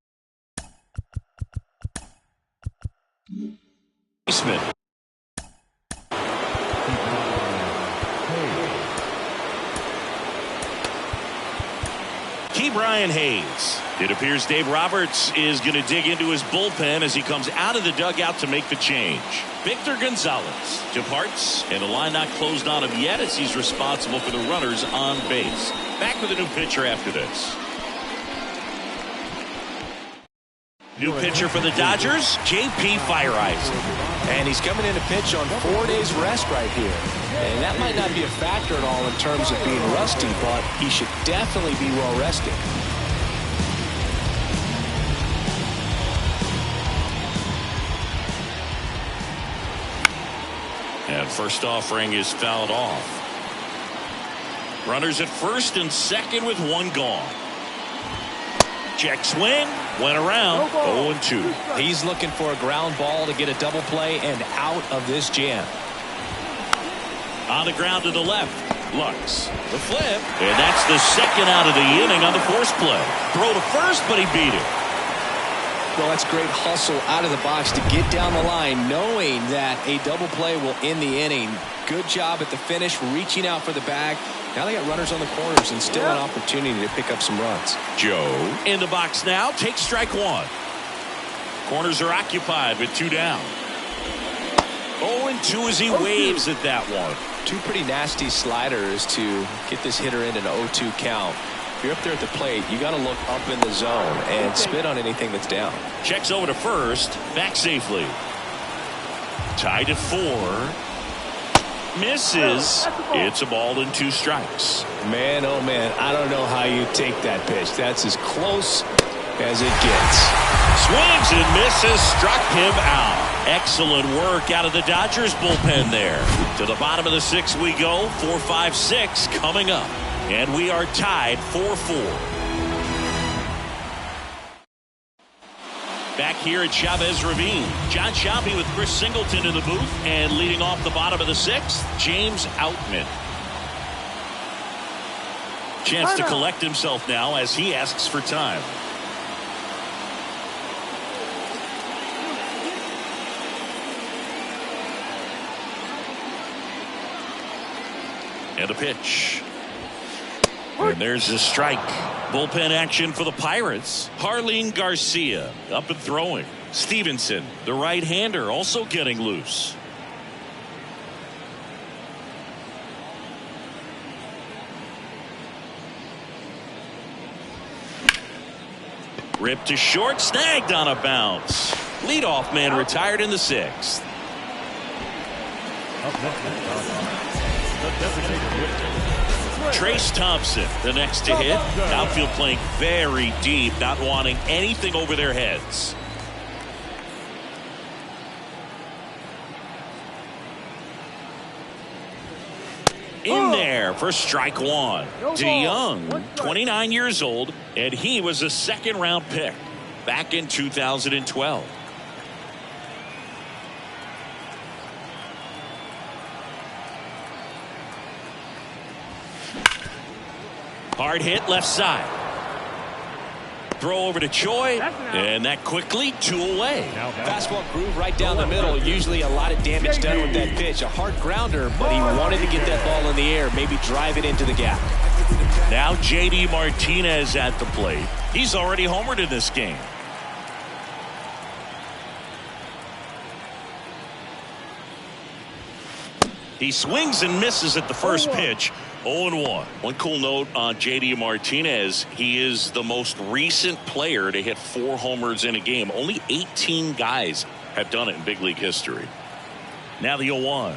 Brian Hayes. It appears Dave Roberts is going to dig into his bullpen as he comes out of the dugout to make the change. Victor Gonzalez departs, and the line not closed on him yet as he's responsible for the runners on base. Back with a new pitcher after this. New pitcher for the Dodgers, J.P. Feyereisen. And he's coming in to pitch on 4 days rest right here. And that might not be a factor at all in terms of being rusty, but he should definitely be well rested. And first offering is fouled off. Runners at first and second with one gone. Check swing, went around, 0-2. He's looking for a ground ball to get a double play and out of this jam. On the ground to the left, Lux, the flip, and that's the second out of the inning on the force play. Throw to first, but he beat it. Well, that's great hustle out of the box to get down the line, knowing that a double play will end the inning. Good job at the finish, reaching out for the bag. Now they got runners on the corners and still an opportunity to pick up some runs. Joe in the box now, takes strike one. Corners are occupied with two down. 0-2 as he waves at that one. Two pretty nasty sliders to get this hitter in an 0-2 count. If you're up there at the plate, you got to look up in the zone and spit on anything that's down. Checks over to first, back safely. Tied at 4. Misses. It's a ball and 2 strikes. Man, oh man, I don't know how you take that pitch. That's as close as it gets. Swings and misses, struck him out. Excellent work out of the Dodgers bullpen there. To the bottom of the 6th we go. 4-5-6 coming up. And we are tied 4-4. Back here at Chavez Ravine, John Sciambi with Chris Singleton in the booth, and leading off the bottom of the 6th, James Outman. Chance to collect himself now as he asks for time. And a pitch. And there's a strike. Bullpen action for the Pirates. Harleen Garcia up and throwing. Stevenson, the right-hander, also getting loose. Ripped to short, snagged on a bounce. Leadoff man retired in the 6th. Trace Thompson, the next to hit. Outfield playing very deep, not wanting anything over their heads. In there for strike one. DeYoung, 29 years old, and he was a second-round pick back in 2012. Hard hit left side. Throw over to Choi, and that quickly 2 away. Fastball groove right down the middle. Usually a lot of damage done with that pitch. A hard grounder, but he wanted to get that ball in the air, maybe drive it into the gap. Now J.D. Martinez at the plate. He's already homered in this game. He swings and misses at the first pitch. 0-1. One cool note on J.D. Martinez, he is the most recent player to hit 4 homers in a game. Only 18 guys have done it in big league history. Now the 0-1.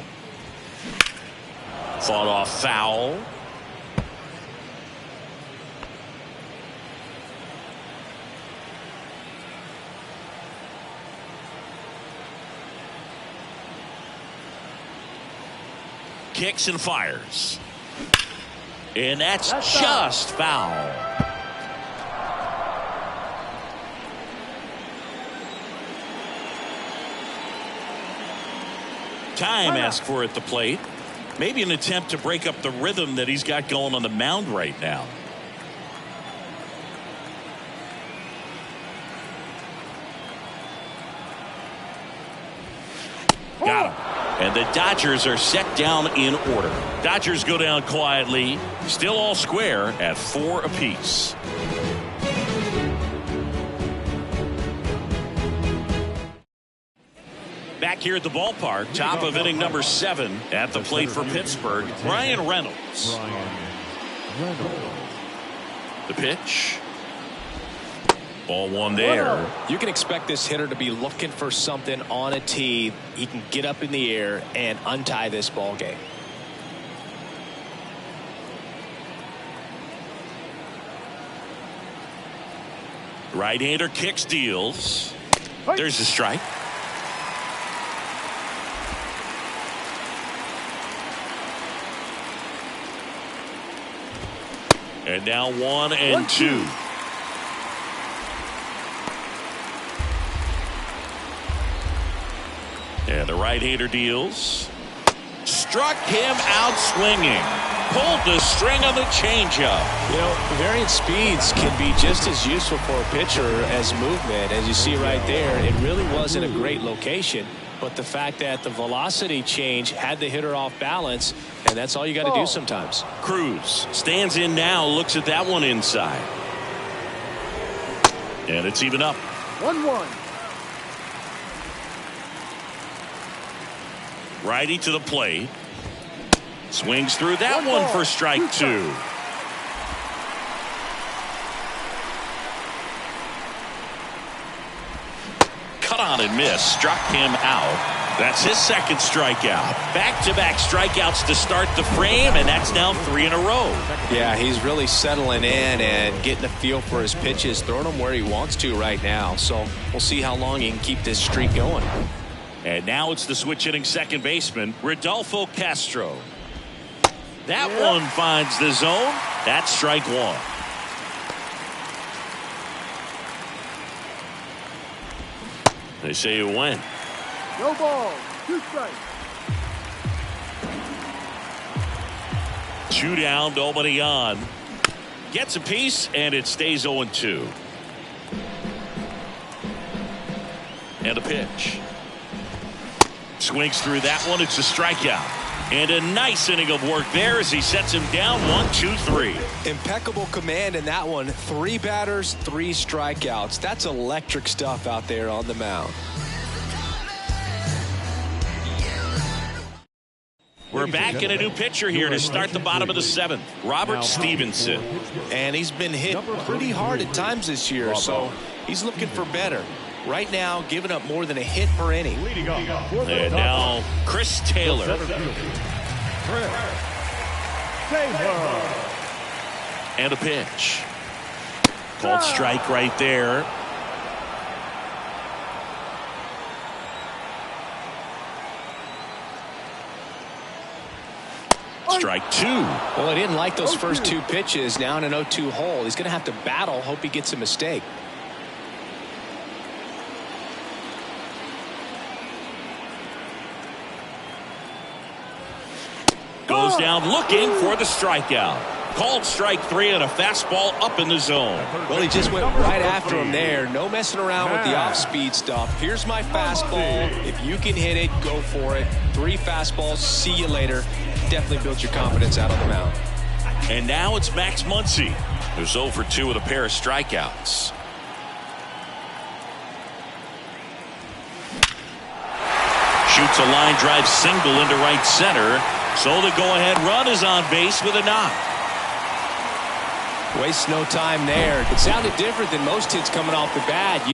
Fought off foul. Kicks and fires. And that's just foul. Time asked for at the plate. Maybe an attempt to break up the rhythm that he's got going on the mound right now. Got him. And the Dodgers are set down in order. Dodgers go down quietly, still all square at 4 apiece. back here at the ballpark. Top of inning number 7 at the plate for Pittsburgh. Bryan Reynolds. The pitch. Ball one there. You can expect this hitter to be looking for something on a tee. He can get up in the air and untie this ball game. Right-hander kicks, deals. There's a strike. And now 1-2. And the right-hander deals. Struck him out swinging. Pulled the string on the changeup. You know, varying speeds can be just as useful for a pitcher as movement. As you see right there, it really wasn't a great location. But the fact that the velocity change had the hitter off balance, and that's all you got to do sometimes. Cruz stands in now, looks at that one inside. And it's even up. 1-1. Righty to the plate. Swings through that one for strike 2. Cut on and miss. Struck him out. That's his second strikeout. Back-to-back strikeouts to start the frame, and that's now 3 in a row. Yeah, he's really settling in and getting a feel for his pitches, throwing them where he wants to right now. So we'll see how long he can keep this streak going. And now it's the switch-hitting second baseman, Rodolfo Castro. That one finds the zone. That's strike 1. They say it went. No ball. 2 strikes. 2 down, nobody on. Gets a piece, and it stays 0-2. And a pitch. Swings through that one. It's a strikeout. And a nice inning of work there as he sets him down 1-2-3. Impeccable command in that one. 3 batters, 3 strikeouts. That's electric stuff out there on the mound. We're back in a new pitcher here to start the bottom of the 7th. Robert Stevenson. And he's been hit pretty hard at times this year, so he's looking for better. Right now, giving up more than a hit per inning. And now Chris Taylor. And a pitch. Called strike right there. Strike 2. Well, he didn't like those first 2 pitches. Now in an 0-2 hole. He's going to have to battle. Hope he gets a mistake. Goes down looking for the strikeout. Called strike 3 and a fastball up in the zone. Well, he just went right after him there. No messing around with the off-speed stuff. Here's my fastball. If you can hit it, go for it. 3 fastballs. See you later. Definitely builds your confidence out on the mound. And now it's Max Muncy, who's 0 for 2 with a pair of strikeouts. Shoots a line drive single into right center. So the go-ahead run is on base with a knock. Wastes no time there. It sounded different than most hits coming off the bat.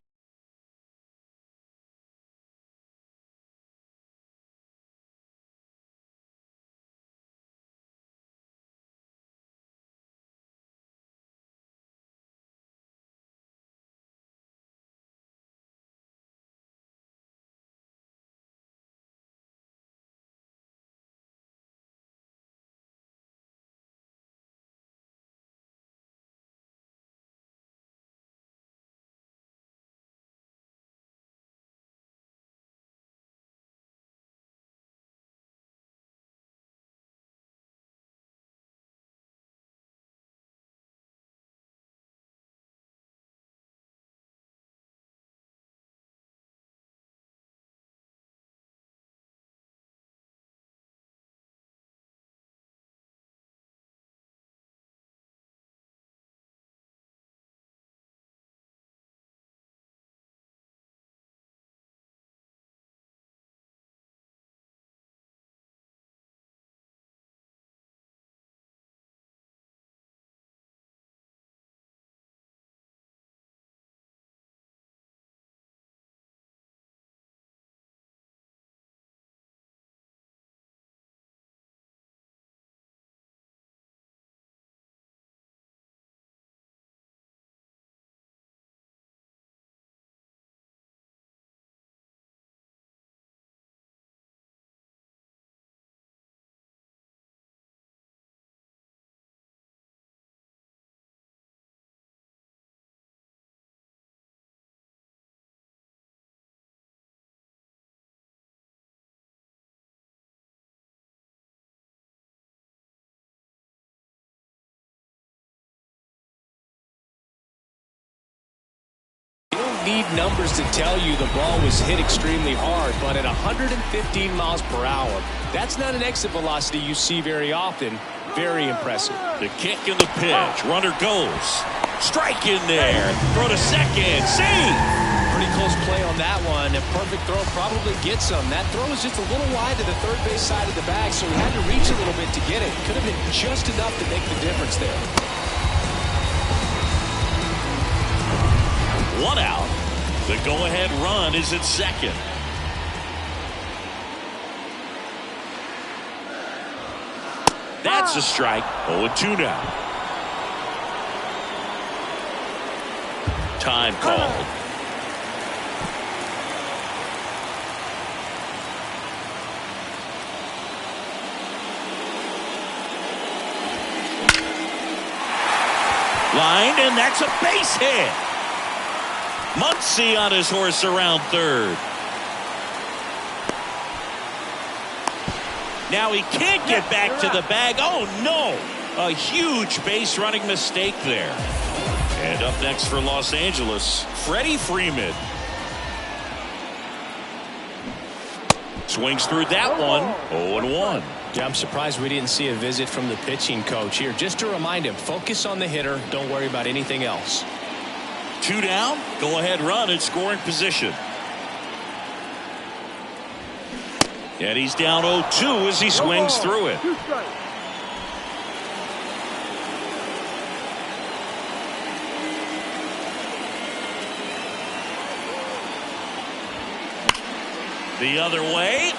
need numbers to tell you the ball was hit extremely hard, but at 115 miles per hour, that's not an exit velocity you see very often. Very impressive. The kick and the pitch. Runner goes. Strike in there. Throw to second. Save. Pretty close play on that one. A perfect throw probably gets him. That throw was just a little wide to the third base side of the bag, so he had to reach a little bit to get it. Could have been just enough to make the difference there. One out. The go-ahead run is at second. That's a strike. 0-2 now. Time called. Lined, and that's a base hit. Muncy on his horse around third. Now he can't get back to the bag. Oh, no. A huge base running mistake there. And up next for Los Angeles, Freddie Freeman. Swings through that one. 0-1. Yeah, I'm surprised we didn't see a visit from the pitching coach here. Just to remind him, focus on the hitter. Don't worry about anything else. 2 down. Go ahead run in scoring position. And he's down 0-2 as he swings through it. 2 strikes. The other way.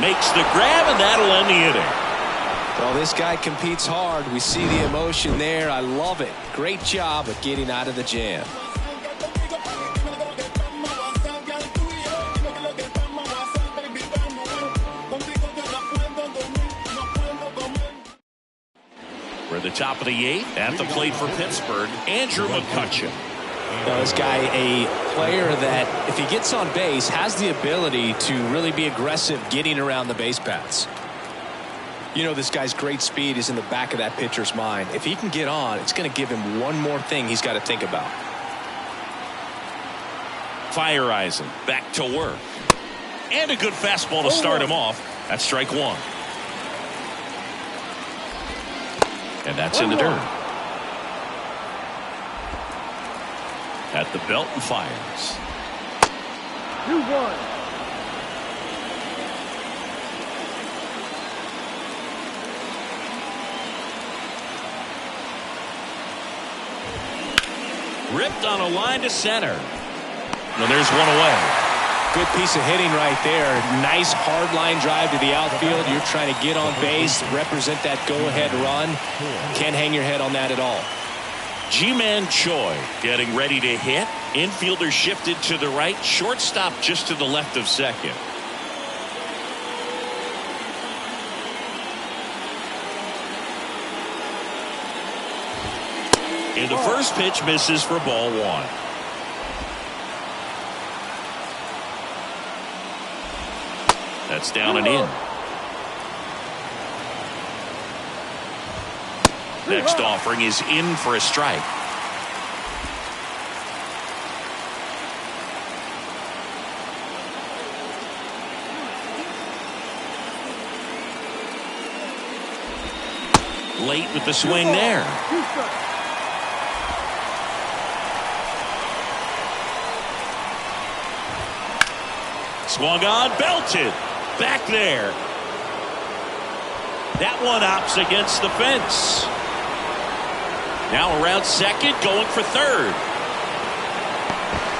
Makes the grab, and that'll end the inning. Well, this guy competes hard. We see the emotion there. I love it. Great job of getting out of the jam. We're at the top of the 8th. At the plate for Pittsburgh, Andrew McCutchen. Now, this guy, a player that, if he gets on base, has the ability to really be aggressive getting around the base paths. You know, this guy's great speed is in the back of that pitcher's mind. If he can get on, it's going to give him one more thing he's got to think about. Feyereisen back to work. And a good fastball to start him off. That's strike 1. And that's in the dirt. At the belt and fires. 2-1. Ripped on a line to center. And there's one away. Good piece of hitting right there. Nice hard line drive to the outfield. You're trying to get on base, represent that go-ahead run. Can't hang your head on that at all. Ji-Man Choi getting ready to hit. Infielder shifted to the right. Shortstop just to the left of second. And the first pitch misses for ball 1. That's down and in. Next offering is in for a strike. Late with the swing there. 2 strikes. Swung on, belted. Back there. That one opts against the fence. Now around second, going for third.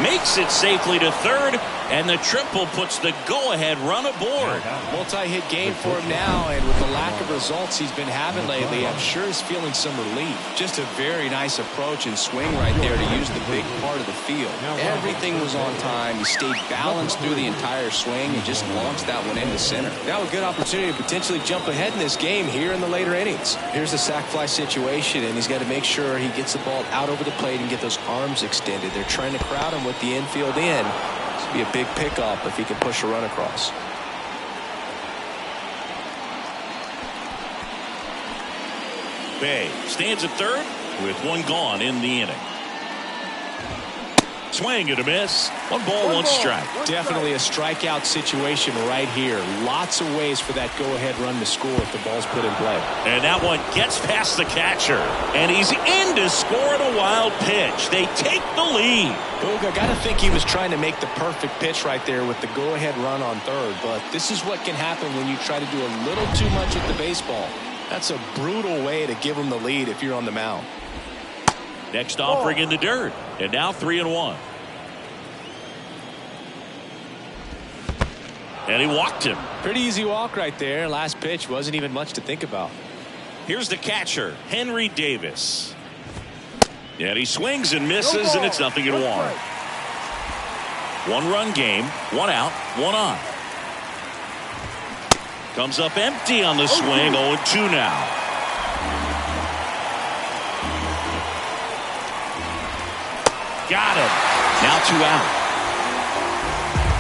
Makes it safely to third, and the triple puts the go-ahead run aboard. Multi-hit game for him now, and with the lack of results he's been having lately, I'm sure he's feeling some relief. Just a very nice approach and swing right there to use the big part of the field. Everything was on time. He stayed balanced through the entire swing and just launched that one into center. Now a good opportunity to potentially jump ahead in this game here in the later innings. Here's the sac fly situation, and he's got to make sure he gets the ball out over the plate and get those arms extended. They're trying to crowd him with the infield in. This would be a big pickup if he can push a run across. Bay stands at third with one gone in the inning. Swing and a miss. One ball, one strike. Definitely a strikeout situation right here. Lots of ways for that go-ahead run to score if the ball's put in play. And that one gets past the catcher. And he's in to score at a wild pitch. They take the lead. Boog, I got to think he was trying to make the perfect pitch right there with the go-ahead run on third. But this is what can happen when you try to do a little too much with the baseball. That's a brutal way to give him the lead if you're on the mound. Next offering in the dirt. And now 3-1. And he walked him. Pretty easy walk right there. Last pitch wasn't even much to think about. Here's the catcher, Henry Davis. And he swings and misses, and it's 0-1. One-run game, one out, one on. Comes up empty on the swing, 0-2 now. Got him. Now 2 out.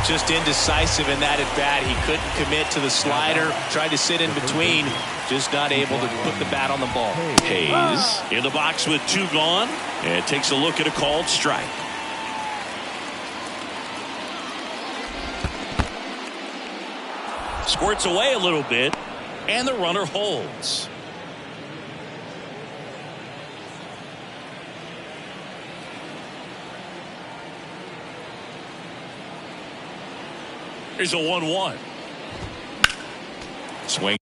Just indecisive in that at bat. He couldn't commit to the slider. Tried to sit in between. Just not able to put the bat on the ball. Hayes in the box with 2 gone. And takes a look at a called strike. Squirts away a little bit. And the runner holds. Here's a 1-1. Swing.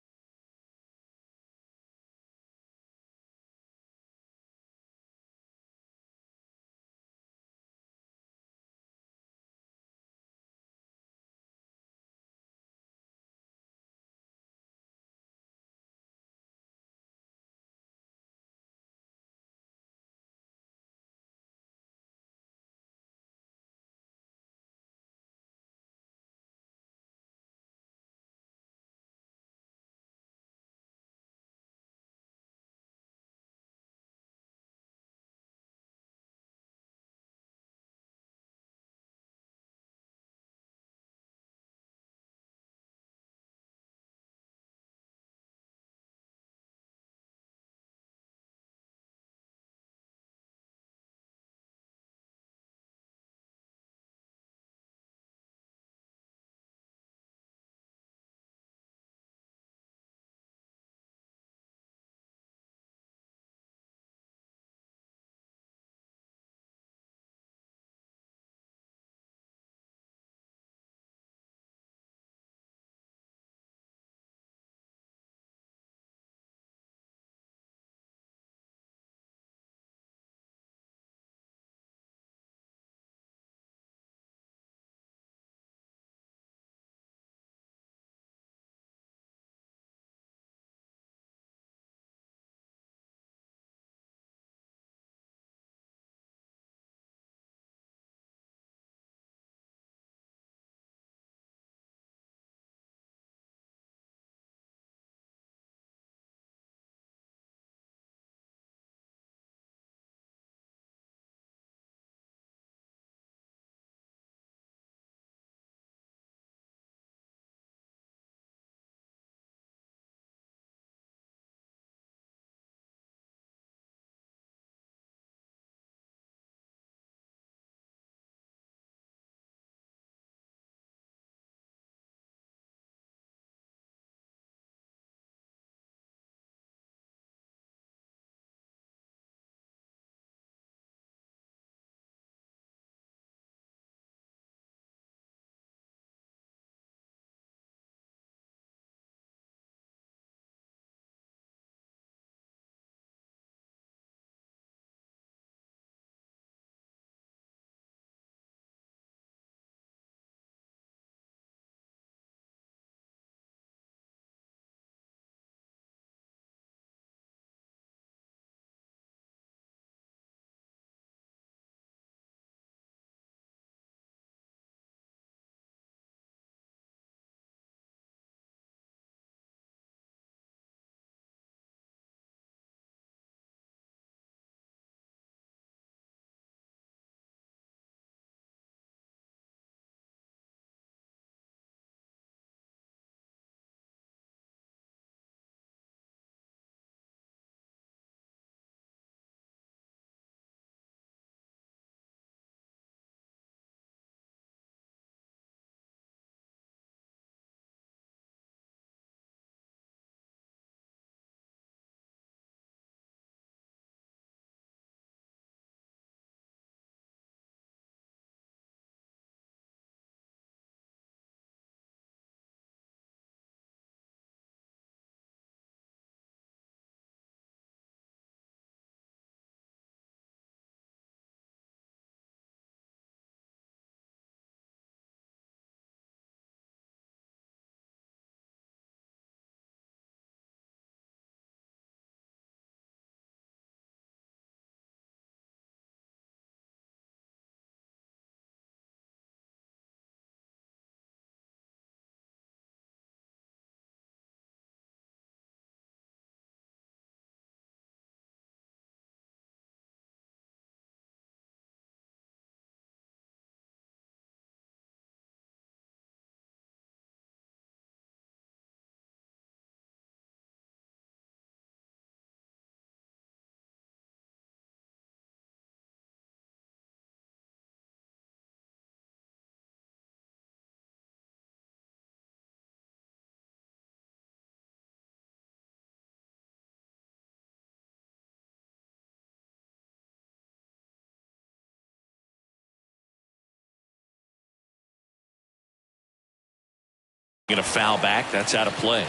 Going to foul back. That's out of play.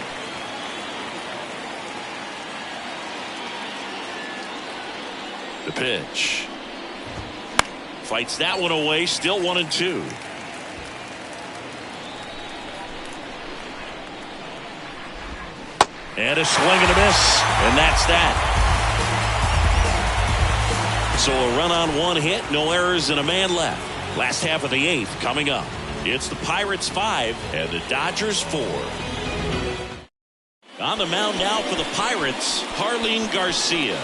The pitch. Fights that one away. Still 1-2. And a swing and a miss. And that's that. So a run on one hit. No errors and a man left. Last half of the 8th coming up. It's the Pirates 5 and the Dodgers 4. On the mound now for the Pirates, Jarlin Garcia.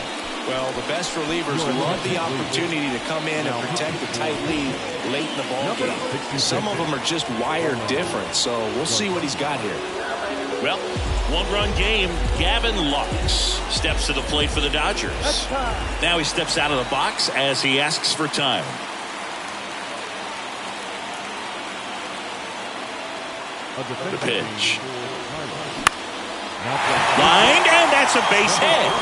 Well, the best relievers love the opportunity to come in and protect the tight lead late in the ball game. Some of them are just wired different, so we'll see what he's got here. Well, one-run game. Gavin Lux steps to the plate for the Dodgers. Now he steps out of the box as he asks for time. The pitch. Line, and that's a base hit.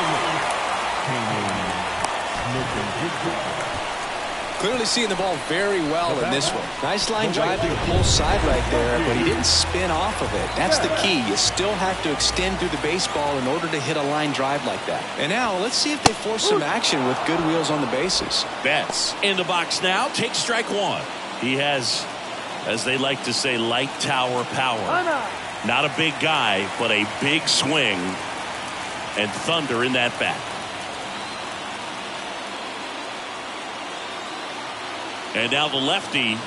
Clearly seeing the ball very well in this one. Nice line drive to the pull side right there, but he didn't spin off of it. That's the key. You still have to extend through the baseball in order to hit a line drive like that. And now let's see if they force some action with good wheels on the bases. Betts in the box now. Takes strike one. He has, as they like to say, light tower power. Not a big guy, but a big swing and thunder in that bat. And now the lefty.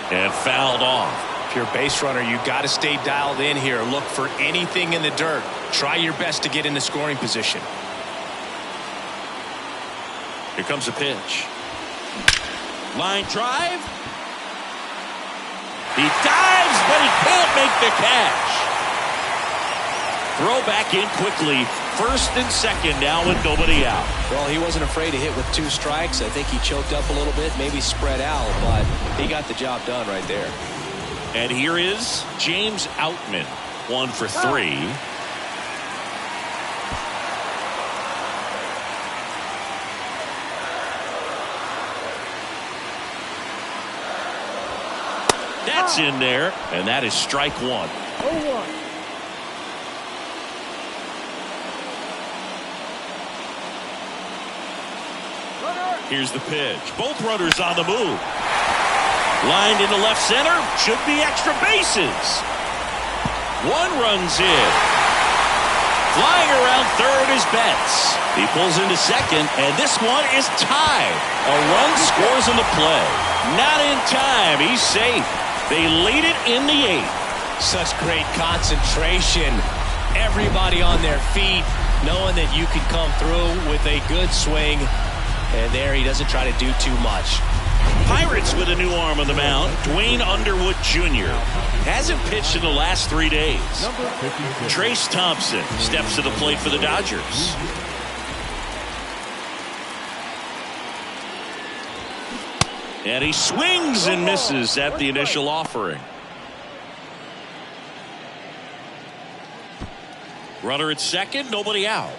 And fouled off. If you're a base runner, you got to stay dialed in here. Look for anything in the dirt. Try your best to get into scoring position. Here comes a pitch. Line drive. He dives, but he can't make the catch. Throw back in quickly. First and second now with nobody out. Well, he wasn't afraid to hit with 2 strikes. I think he choked up a little bit, maybe spread out, but he got the job done right there. And here is James Outman, 1 for 3. That's in there, and that is strike 1. 0-1. Here's the pitch. Both runners on the move. Lined into left center. Should be extra bases. 1 runs in. Flying around third is Betts. He pulls into second, and this one is tied. A run scores on the play. Not in time. He's safe. They lead it in the 8th. Such great concentration. Everybody on their feet, knowing that you can come through with a good swing. And there he doesn't try to do too much. Pirates with a new arm on the mound. Dwayne Underwood Jr. hasn't pitched in the last 3 days. Trace Thompson steps to the plate for the Dodgers. And he swings and misses at the initial offering. Runner at second, nobody out.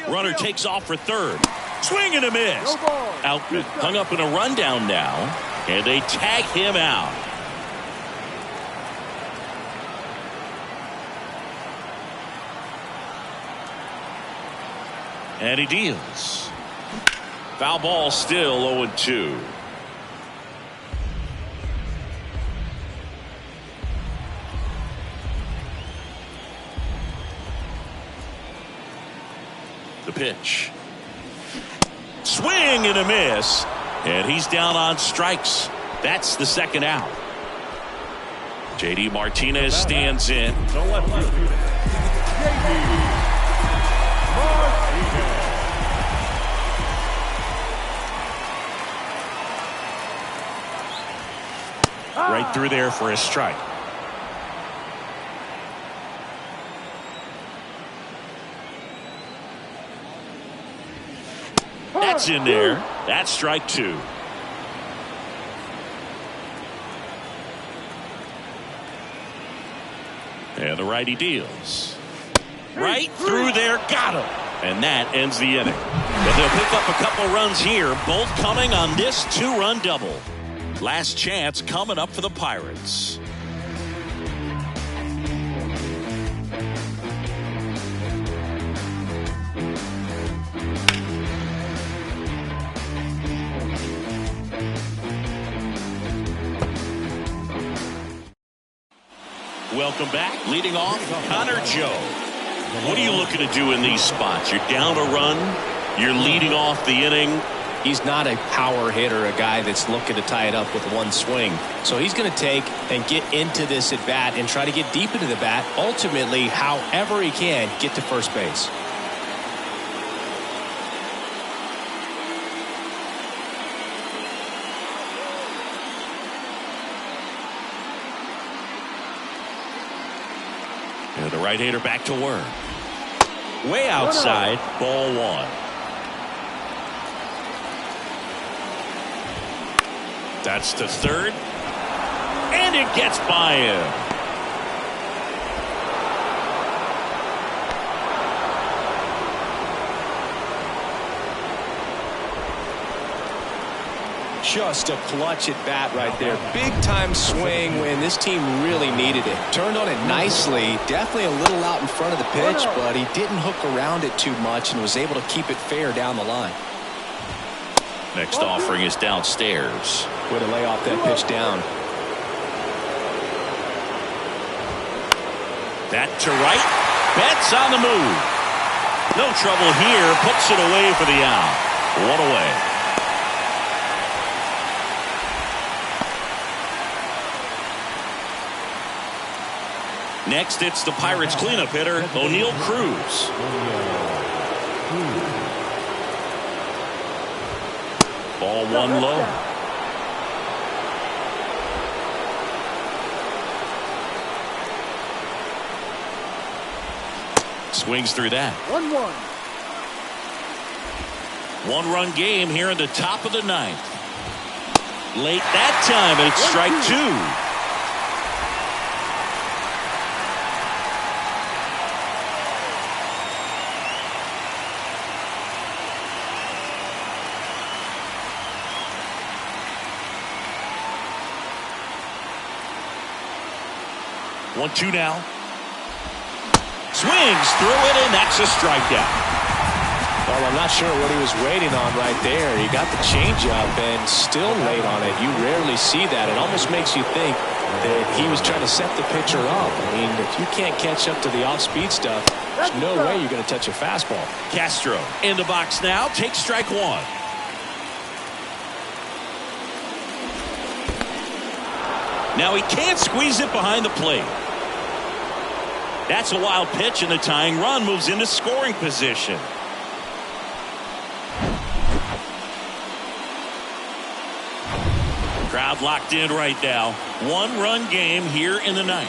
Runner takes off for third. Swing and a miss. Outman hung up in a rundown now, and they tag him out. And he deals. Foul ball, still 0-2. The pitch. Swing and a miss. And he's down on strikes. That's the second out. J.D. Martinez stands in. The left fielder, J.D. Martinez. Right through there for a strike. That's in there. That's strike 2. And the righty deals. Right through there. Got him. And that ends the inning. But they'll pick up a couple runs here, both coming on this 2-run double. Last chance coming up for the Pirates. Welcome back. Leading off, Connor Joe. What are you looking to do in these spots? You're down a run. You're leading off the inning. He's not a power hitter, a guy that's looking to tie it up with one swing. So he's going to take and get into this at bat and try to get deep into the bat. Ultimately, however he can, get to first base. And the right-hander back to work. Way outside, ball one. That's to third. And it gets by him. Just a clutch at bat right there. Big time swing when this team really needed it. Turned on it nicely. Definitely a little out in front of the pitch, but he didn't hook around it too much and was able to keep it fair down the line. Next offering is downstairs. Way to lay off that pitch down. That to right. Betts on the move. No trouble here. Puts it away for the out. One away. Next, it's the Pirates cleanup hitter, O'Neal Cruz. Ball one low. Swings through that. 1-1. One-run game here in the top of the ninth. Late that time, and it's strike two. One-two now. Swings through it, and that's a strikeout. Well, I'm not sure what he was waiting on right there. He got the changeup and still late on it. You rarely see that. It almost makes you think that he was trying to set the pitcher up. I mean, if you can't catch up to the off-speed stuff, there's no way you're going to touch a fastball. Castro in the box now. Takes strike one. Now he can't squeeze it behind the plate. That's a wild pitch, and the tying run moves into scoring position. Crowd locked in right now. One-run game here in the ninth.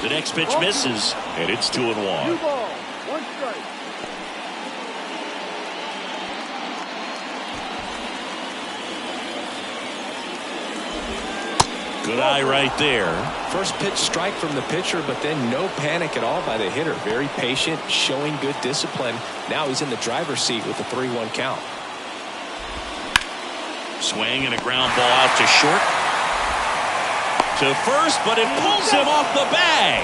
The next pitch misses, and it's 2-1. 2 ball, 1 strike. Good eye right there. First pitch strike from the pitcher, but then no panic at all by the hitter. Very patient, showing good discipline. Now he's in the driver's seat with a 3-1 count. Swing and a ground ball out to short. To first, but it pulls him off the bag.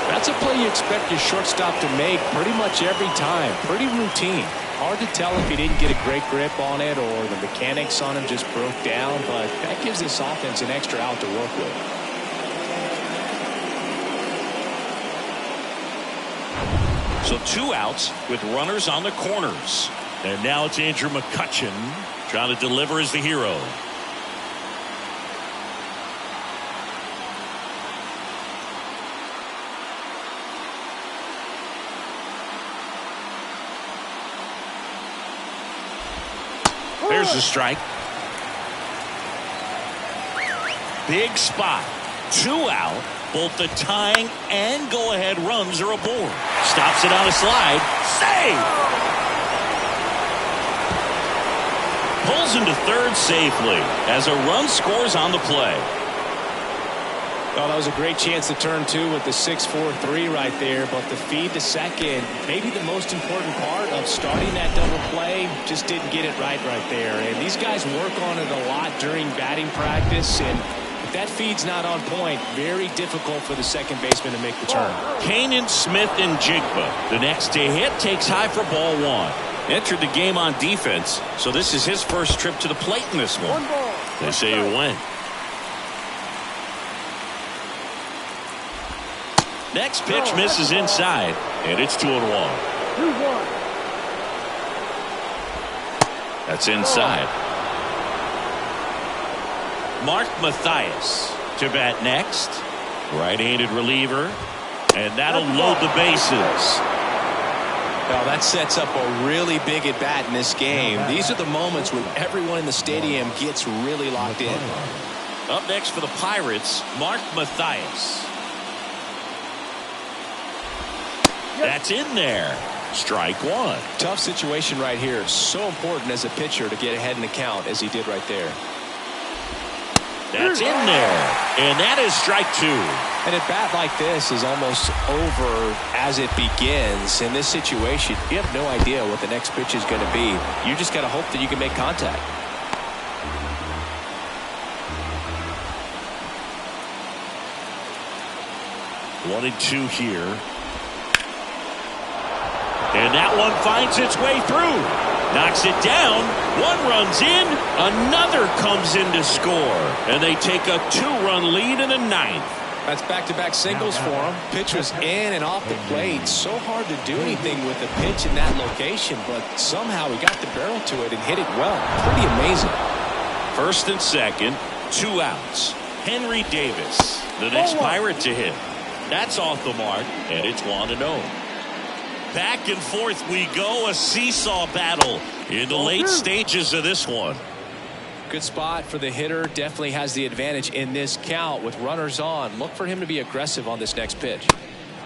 That's a play you expect your shortstop to make pretty much every time. Pretty routine. Hard to tell if he didn't get a great grip on it or the mechanics on him just broke down, but that gives this offense an extra out to work with. So 2 outs with runners on the corners. And now it's Andrew McCutchen trying to deliver as the hero. There's the strike. Big spot. 2 out. Both the tying and go-ahead runs are aboard. Stops it on a slide. Save! Pulls into third safely as a run scores on the play. Oh, that was a great chance to turn two with the 6-4-3 right there, but the feed to second, maybe the most important part of starting that double play, just didn't get it right there. And these guys work on it a lot during batting practice, and if that feed's not on point, very difficult for the second baseman to make the turn. Kanan, Smith, and Jigba. The next to hit takes high for ball one. Entered the game on defense, so this is his first trip to the plate in this one. They say it went. Next pitch misses inside, and it's 2-1. That's inside. Mark Mathias to bat next. Right-handed reliever, and that'll load the bases. Well, that sets up a really big at-bat in this game. These are the moments when everyone in the stadium gets really locked in. Up next for the Pirates, Mark Mathias. That's in there. Strike one. Tough situation right here. So important as a pitcher to get ahead in the count as he did right there. That's in there. And that is strike two. An at-bat like this is almost over as it begins. In this situation, you have no idea what the next pitch is going to be. You just got to hope that you can make contact. One and two here. And that one finds its way through. Knocks it down. One runs in. Another comes in to score. And they take a 2-run lead in the ninth. That's back-to-back singles for him. Pitch was in and off the plate. So hard to do anything with the pitch in that location, but somehow he got the barrel to it and hit it well. Pretty amazing. First and second, 2 outs. Henry Davis, the next Pirate to hit. That's off the mark, and it's 1-0. Back and forth we go, a seesaw battle in the late stages of this one. Good spot for the hitter. Definitely has the advantage in this count with runners on. Look for him to be aggressive on this next pitch.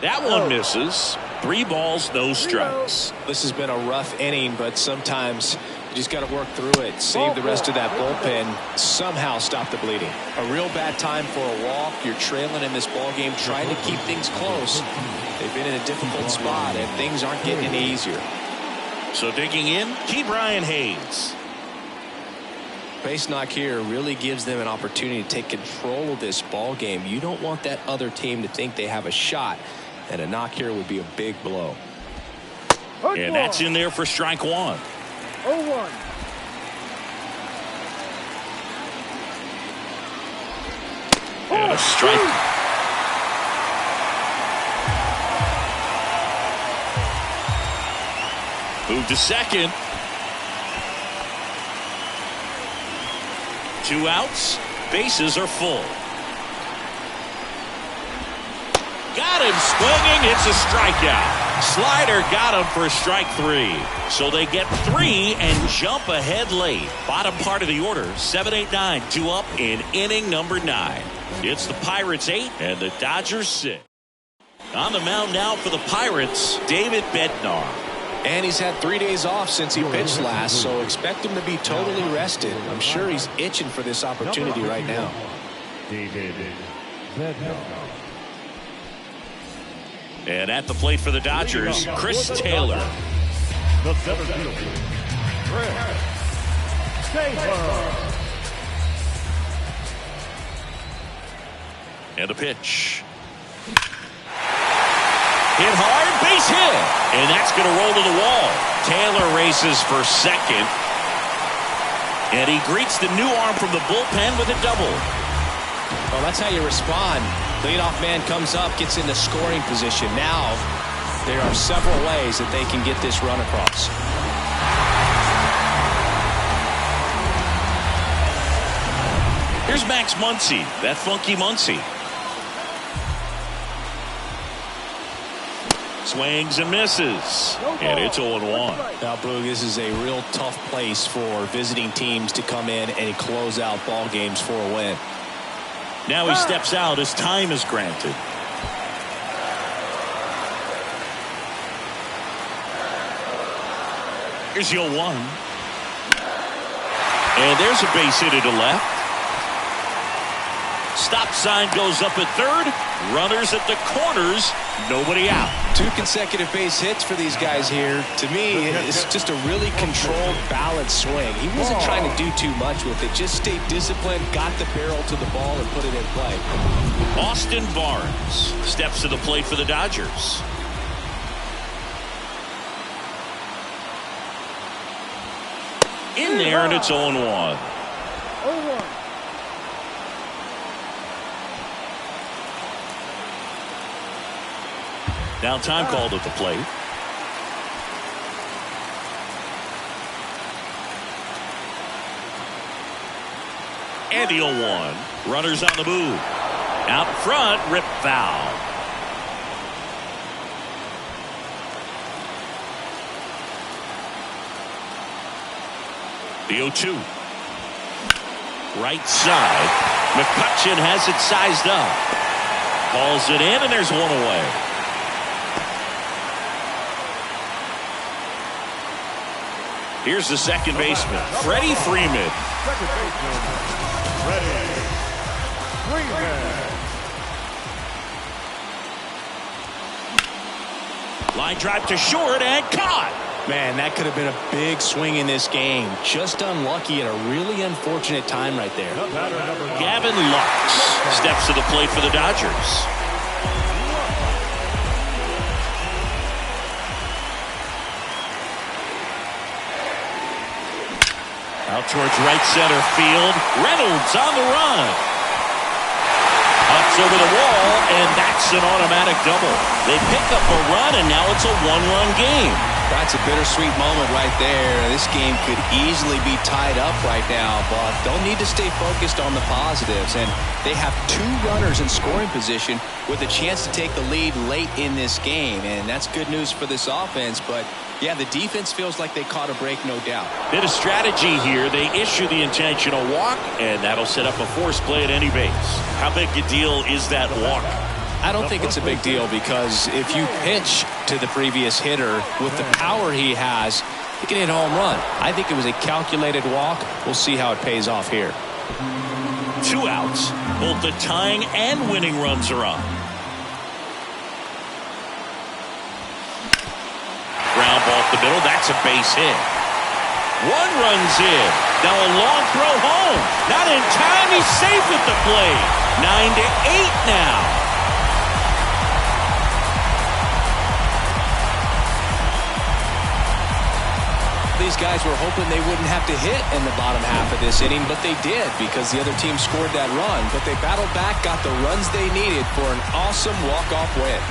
That one misses. 3 balls, no strikes. This has been a rough inning, but sometimes you just got to work through it. Save the rest of that bullpen. Somehow stop the bleeding. A real bad time for a walk. You're trailing in this ball game, trying to keep things close. They've been in a difficult spot, and things aren't getting any easier. So digging in, Ke'Bryan Hayes. Base knock here really gives them an opportunity to take control of this ball game. You don't want that other team to think they have a shot, and a knock here would be a big blow. And that's in there for strike one. 0-1. And a strike. Move to second. 2 outs. Bases are full. Got him swinging. It's a strikeout. Slider got him for strike 3. So they get 3 and jump ahead late. Bottom part of the order, 7, 8, 9, 2 up in inning number 9. It's the Pirates 8 and the Dodgers 6. On the mound now for the Pirates, David Bednar. And he's had 3 days off since he pitched last, so expect him to be totally rested. I'm sure he's itching for this opportunity right now. David Bednar. And at the plate for the Dodgers, Chris Taylor. The center fielder, Chris Taylor. And a pitch. Hit hard, base hit. And that's going to roll to the wall. Taylor races for second. And he greets the new arm from the bullpen with a double. Well, that's how you respond. Leadoff man comes up, gets into scoring position. Now, there are several ways that they can get this run across. Here's Max Muncy, that funky Muncy. Swings and misses. And it's 0-1. Now, Boog, this is a real tough place for visiting teams to come in and close out ball games for a win. Now he steps out as time is granted. Here's the 0-1. And there's a base hit to left. stop sign goes up at third. Runners at the corners. Nobody out. 2 consecutive base hits for these guys here. To me, it's just a really controlled, balanced swing. He wasn't trying to do too much with it. Just stayed disciplined, got the barrel to the ball, and put it in play. Austin Barnes steps to the plate for the Dodgers. In there, and it's 0-1. 0-1. Now time called at the plate. And the 0-1. Runners on the move. Out front, rip foul. The 0-2. Right side. McCutchen has it sized up. Calls it in, and there's one away. Here's the second baseman, Freddie Freeman. Second baseman, Freddie Freeman. Line drive to short and caught. Man, that could have been a big swing in this game. Just unlucky at a really unfortunate time right there. Gavin Lux steps to the plate for the Dodgers. Out towards right center field. Reynolds on the run. Ups over the wall, and that's an automatic double. They pick up a run, and now it's a one-run game. That's a bittersweet moment right there. This game could easily be tied up right now, but they'll need to stay focused on the positives. And they have 2 runners in scoring position with a chance to take the lead late in this game. And that's good news for this offense. But, yeah, the defense feels like they caught a break, no doubt. Bit of strategy here. They issue the intentional walk, and that'll set up a force play at any base. How big a deal is that walk? I don't think it's a big deal because if you pitch to the previous hitter with the power he has, he can hit a home run. I think it was a calculated walk. We'll see how it pays off here. 2 outs. Both the tying and winning runs are on. Ground ball up the middle. That's a base hit. 1 run's in. Now a long throw home. Not in time. He's safe at the plate. 9-8 now. These guys were hoping they wouldn't have to hit in the bottom half of this inning, but they did because the other team scored that run. But they battled back, got the runs they needed for an awesome walk-off win.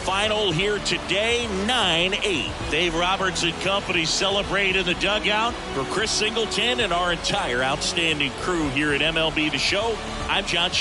Final here today, 9-8. Dave Roberts and company celebrate in the dugout. For Chris Singleton and our entire outstanding crew here at MLB The Show, I'm John Shelton.